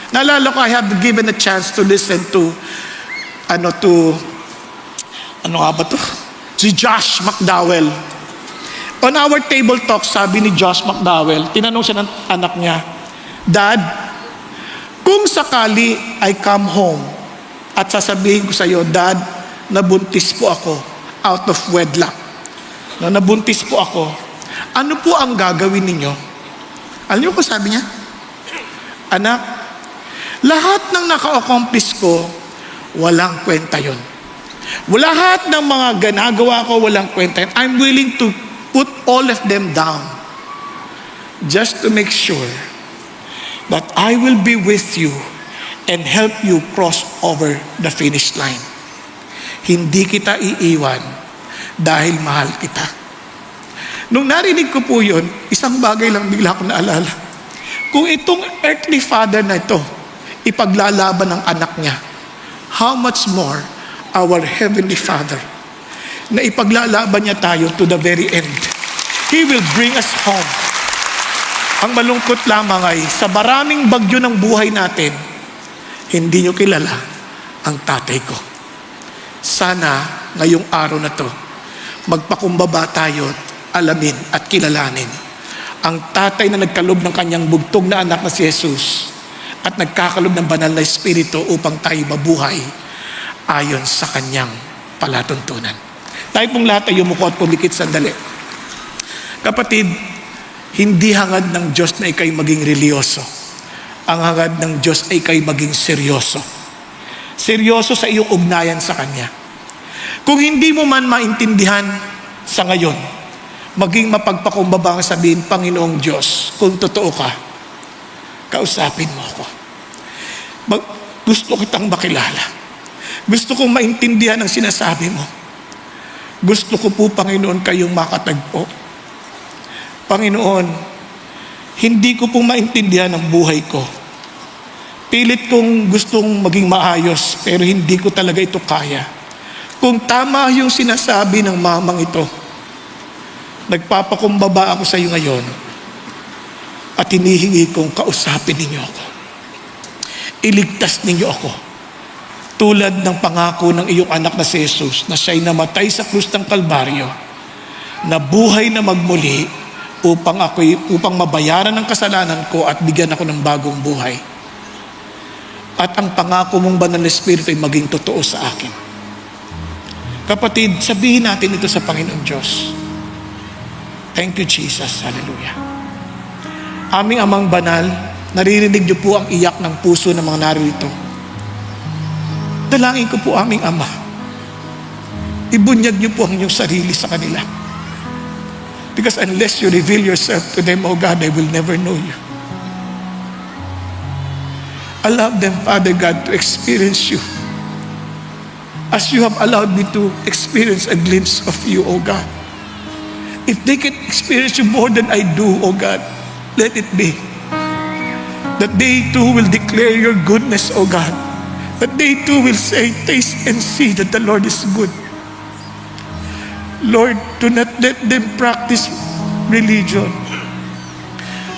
[SPEAKER 1] Naalala ko, I have given a chance to listen to si Josh McDowell. On our table talk, sabi ni Josh McDowell, tinanong siya ng anak niya, Dad, kung sakali I come home at sasabihin ko sa iyo, Dad, nabuntis po ako out of wedlock. Nabuntis po ako. Ano po ang gagawin ninyo? Alam niyo kung sabi niya? Anak, lahat ng naka-accomplish ko, walang kwenta yon. Lahat ng mga ginagawa ko, walang kwenta yun. I'm willing to put all of them down just to make sure that I will be with you and help you cross over the finish line. Hindi kita iiwan dahil mahal kita. Nung narinig ko po yun, isang bagay lang bigla ko naalala. Kung itong earthly father na ito, ipaglalaban ng anak niya, how much more our Heavenly Father na ipaglalaban niya tayo to the very end. He will bring us home. Ang malungkot lamang ay sa maraming bagyo ng buhay natin, hindi nyo kilala ang tatay ko. Sana ngayong araw na to, magpakumbaba tayo at alamin at kilalanin ang tatay na nagkalob ng kanyang bugtog na anak na si Jesus at nagkakalob ng banal na espiritu upang tayo mabuhay ayon sa kanyang palatuntunan. Tayo pong lahat ay yumuko at pumikit sandali. Kapatid, hindi hangad ng Diyos na ikay maging reliyoso. Ang hangad ng Diyos ay ikay maging seryoso. Seryoso sa iyong ugnayan sa Kanya. Kung hindi mo man maintindihan sa ngayon, maging mapagpakumbaba ang sabihin, Panginoong Diyos, kung totoo ka, kausapin mo ako. Gusto kitang makilala. Gusto kong maintindihan ang sinasabi mo. Gusto ko po, Panginoon, kayong makatagpo. Panginoon, hindi ko po maintindihan ang buhay ko. Pilit kong gustong maging maayos, pero hindi ko talaga ito kaya. Kung tama yung sinasabi ng mamang ito, nagpapakumbaba ako sa iyo ngayon at hinihingi kong kausapin ninyo ako. Iligtas ninyo ako. Tulad ng pangako ng iyong anak na si Jesus na siya'y namatay sa krus ng Kalbaryo, na buhay na magmuli upang mabayaran ang kasalanan ko at bigyan ako ng bagong buhay. At ang pangako mong banal na Espiritu ay maging totoo sa akin. Kapatid, sabihin natin ito sa Panginoong Diyos. Thank you, Jesus. Hallelujah. Aming Amang Banal, naririnig niyo po ang iyak ng puso ng mga narito. Dalangin ko po aming Ama. Ibunyag niyo po ang inyong sarili sa kanila. Because unless you reveal yourself to them, oh God, they will never know you. Allow them, Father God, to experience you as you have allowed me to experience a glimpse of you, oh God. If they can experience you more than I do, oh God, let it be that they too will declare your goodness, oh God. That they too will say, taste and see that the Lord is good. Lord, do not let them practice religion.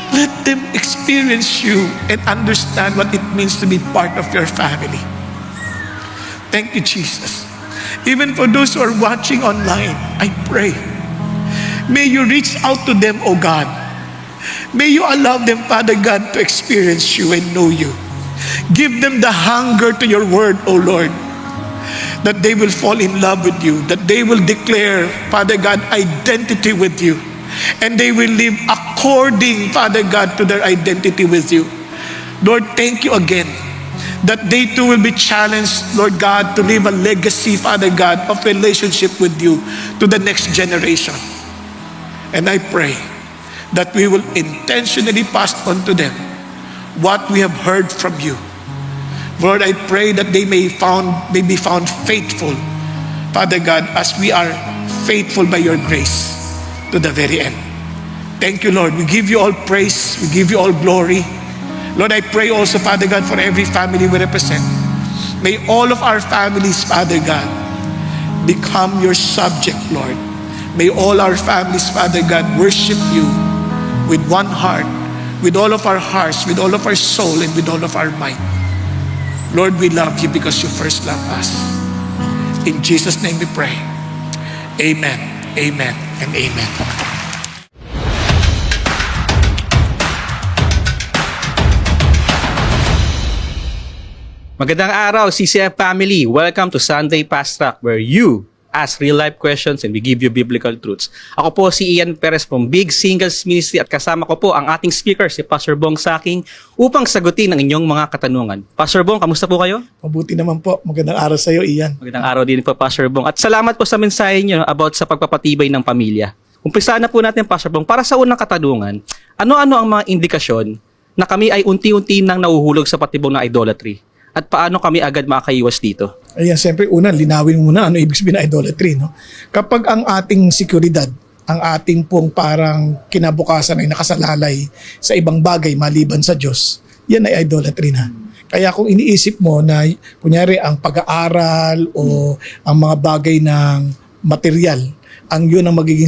[SPEAKER 1] Let them experience you and understand what it means to be part of your family. Thank you, Jesus. Even for those who are watching online, I pray, may you reach out to them, O God. May you allow them, Father God, to experience you and know you. Give them the hunger to your word, O Lord, that they will fall in love with you, that they will declare, Father God, identity with you, and they will live according, Father God, to their identity with you. Lord, thank you again that they too will be challenged, Lord God, to leave a legacy, Father God, of relationship with you to the next generation. And I pray that we will intentionally pass on to them what we have heard from you. Lord, I pray that they may be found faithful, Father God, as we are faithful by your grace to the very end. Thank you, Lord. We give you all praise. We give you all glory. Lord, I pray also, Father God, for every family we represent. May all of our families, Father God, become your subject, Lord. May all our families, Father God, worship you with one heart, with all of our hearts, with all of our soul, and with all of our might. Lord, we love you because you first loved us. In Jesus' name we pray. Amen, amen, and amen.
[SPEAKER 3] Magandang araw, CCF family. Welcome to Sunday Fast Track, where you ask real-life questions and we give you biblical truths. Ako po si Ian Perez from Big Singles Ministry at kasama ko po ang ating speaker, si Pastor Bong Saking, upang sagutin ang inyong mga katanungan. Pastor Bong, kamusta po kayo?
[SPEAKER 1] Mabuti naman po. Magandang araw sa iyo, Ian.
[SPEAKER 3] Magandang araw din po, Pastor Bong. At salamat po sa mensahe niyo about sa pagpapatibay ng pamilya. Umpisa na po natin, Pastor Bong. Para sa unang katanungan, ano-ano ang mga indikasyon na kami ay unti-unti nang nahuhulog sa patibong ng idolatry? At paano kami agad makakaiwas dito?
[SPEAKER 1] Ayan, siyempre, una, linawin muna ano ibig sabihin ng idolatry, no? Kapag ang ating seguridad, ang ating pong parang kinabukasan ay nakasalalay sa ibang bagay maliban sa Diyos, yan ay idolatry na. Kaya kung iniisip mo na, kunyari, ang pag-aaral o ang mga bagay ng material, ang yun ang magiging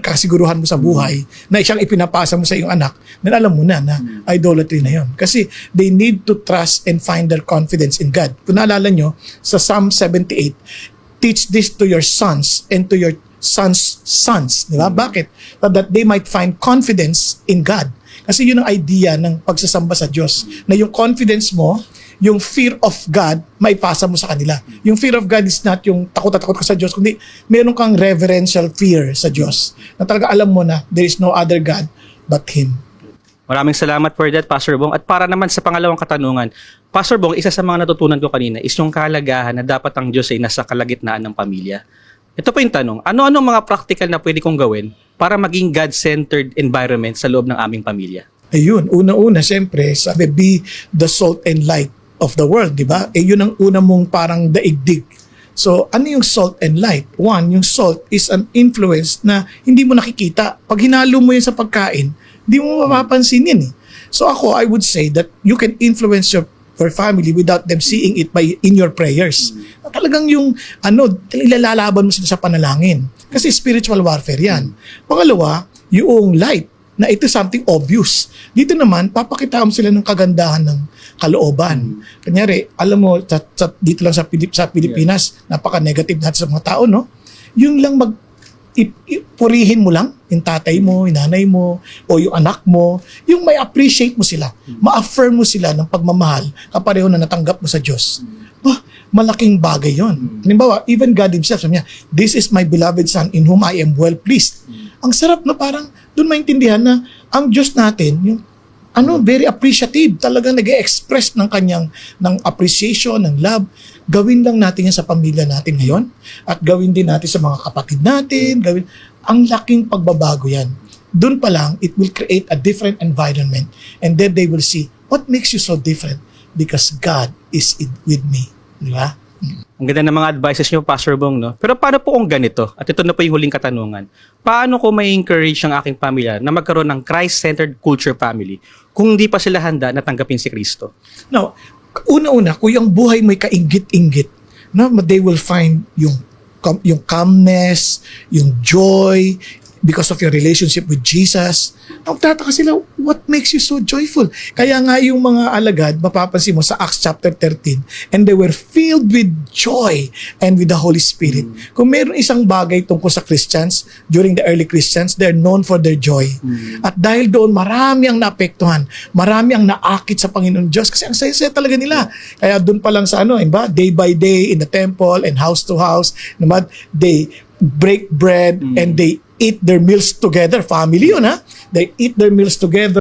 [SPEAKER 1] kasiguruhan mo sa buhay na siyang ipinapasa mo sa iyong anak, then alam mo na idolatry na yun. Kasi they need to trust and find their confidence in God. Kung naalala nyo, sa Psalm 78, teach this to your sons and to your sons' sons. Di ba? Bakit? That they might find confidence in God. Kasi yun ang idea ng pagsasamba sa Diyos. Na yung confidence mo, yung fear of God, maipasa mo sa kanila. Yung fear of God is not yung takot ka sa Diyos, kundi meron kang reverential fear sa Diyos. Na talaga alam mo na there is no other God but Him.
[SPEAKER 3] Maraming salamat for that, Pastor Bong. At para naman sa pangalawang katanungan, Pastor Bong, isa sa mga natutunan ko kanina is yung kahalagahan na dapat ang Diyos ay nasa kalagitnaan ng pamilya. Ito po yung tanong, ano-ano mga practical na pwede kong gawin para maging God-centered environment sa loob ng aming pamilya?
[SPEAKER 1] Ayun, una-una, siyempre, sabi, be the salt and light of the world, di ba? Yun ang una mong parang daigdig. So, ano yung salt and light? One, yung salt is an influence na hindi mo nakikita. Pag hinalo mo yun sa pagkain, hindi mo mapapansin yun eh. So ako, I would say that you can influence your family without them seeing it in your prayers. Talagang yung, ilalalaban mo sila sa panalangin. Kasi spiritual warfare yan. Pangalawa, yung light, na ito something obvious. Dito naman, papakita mo sila ng kagandahan ng kalooban. Kanyari, alam mo, dito lang sa Pilipinas, napaka-negative natin sa mga tao, no? Yung lang purihin mo lang, yung tatay mo, yung nanay mo, o yung anak mo, yung may appreciate mo sila, ma-affirm mo sila ng pagmamahal kapareho na natanggap mo sa Diyos. Malaking bagay yon. Halimbawa, even God Himself, sabi niya, this is my beloved Son in whom I am well pleased. Ang sarap na parang doon maintindihan na ang Diyos natin, yung very appreciative, talagang nag-express ng appreciation, ng love. Gawin lang natin yan sa pamilya natin ngayon at gawin din natin sa mga kapatid natin. Ang laking pagbabago yan. Doon pa lang, it will create a different environment and then they will see, what makes you so different? Because God is with me. Di ba?
[SPEAKER 3] Ang ganda ng mga advices niyo, Pastor Bong, no? Pero paano po kung ganito? At ito na po yung huling katanungan. Paano ko may encourage ang aking pamilya na magkaroon ng Christ-centered culture family kung hindi pa sila handa na tanggapin si Kristo?
[SPEAKER 1] Now, una-una, kung yung buhay mo'y kainggit-inggit, no, they will find yung calmness, yung joy, because of your relationship with Jesus. Magtataka sila, what makes you so joyful? Kaya nga yung mga alagad, mapapansin mo sa Acts chapter 13, and they were filled with joy and with the Holy Spirit. Kung meron isang bagay tungkol sa Christians, during the early Christians, they're known for their joy. At dahil doon, marami ang naapektuhan, marami ang naakit sa Panginoon Diyos, kasi ang saya-saya talaga nila. Kaya doon pa lang sa day by day in the temple and house to house, they break bread and they eat their meals together. Family yun, ha? They eat their meals together.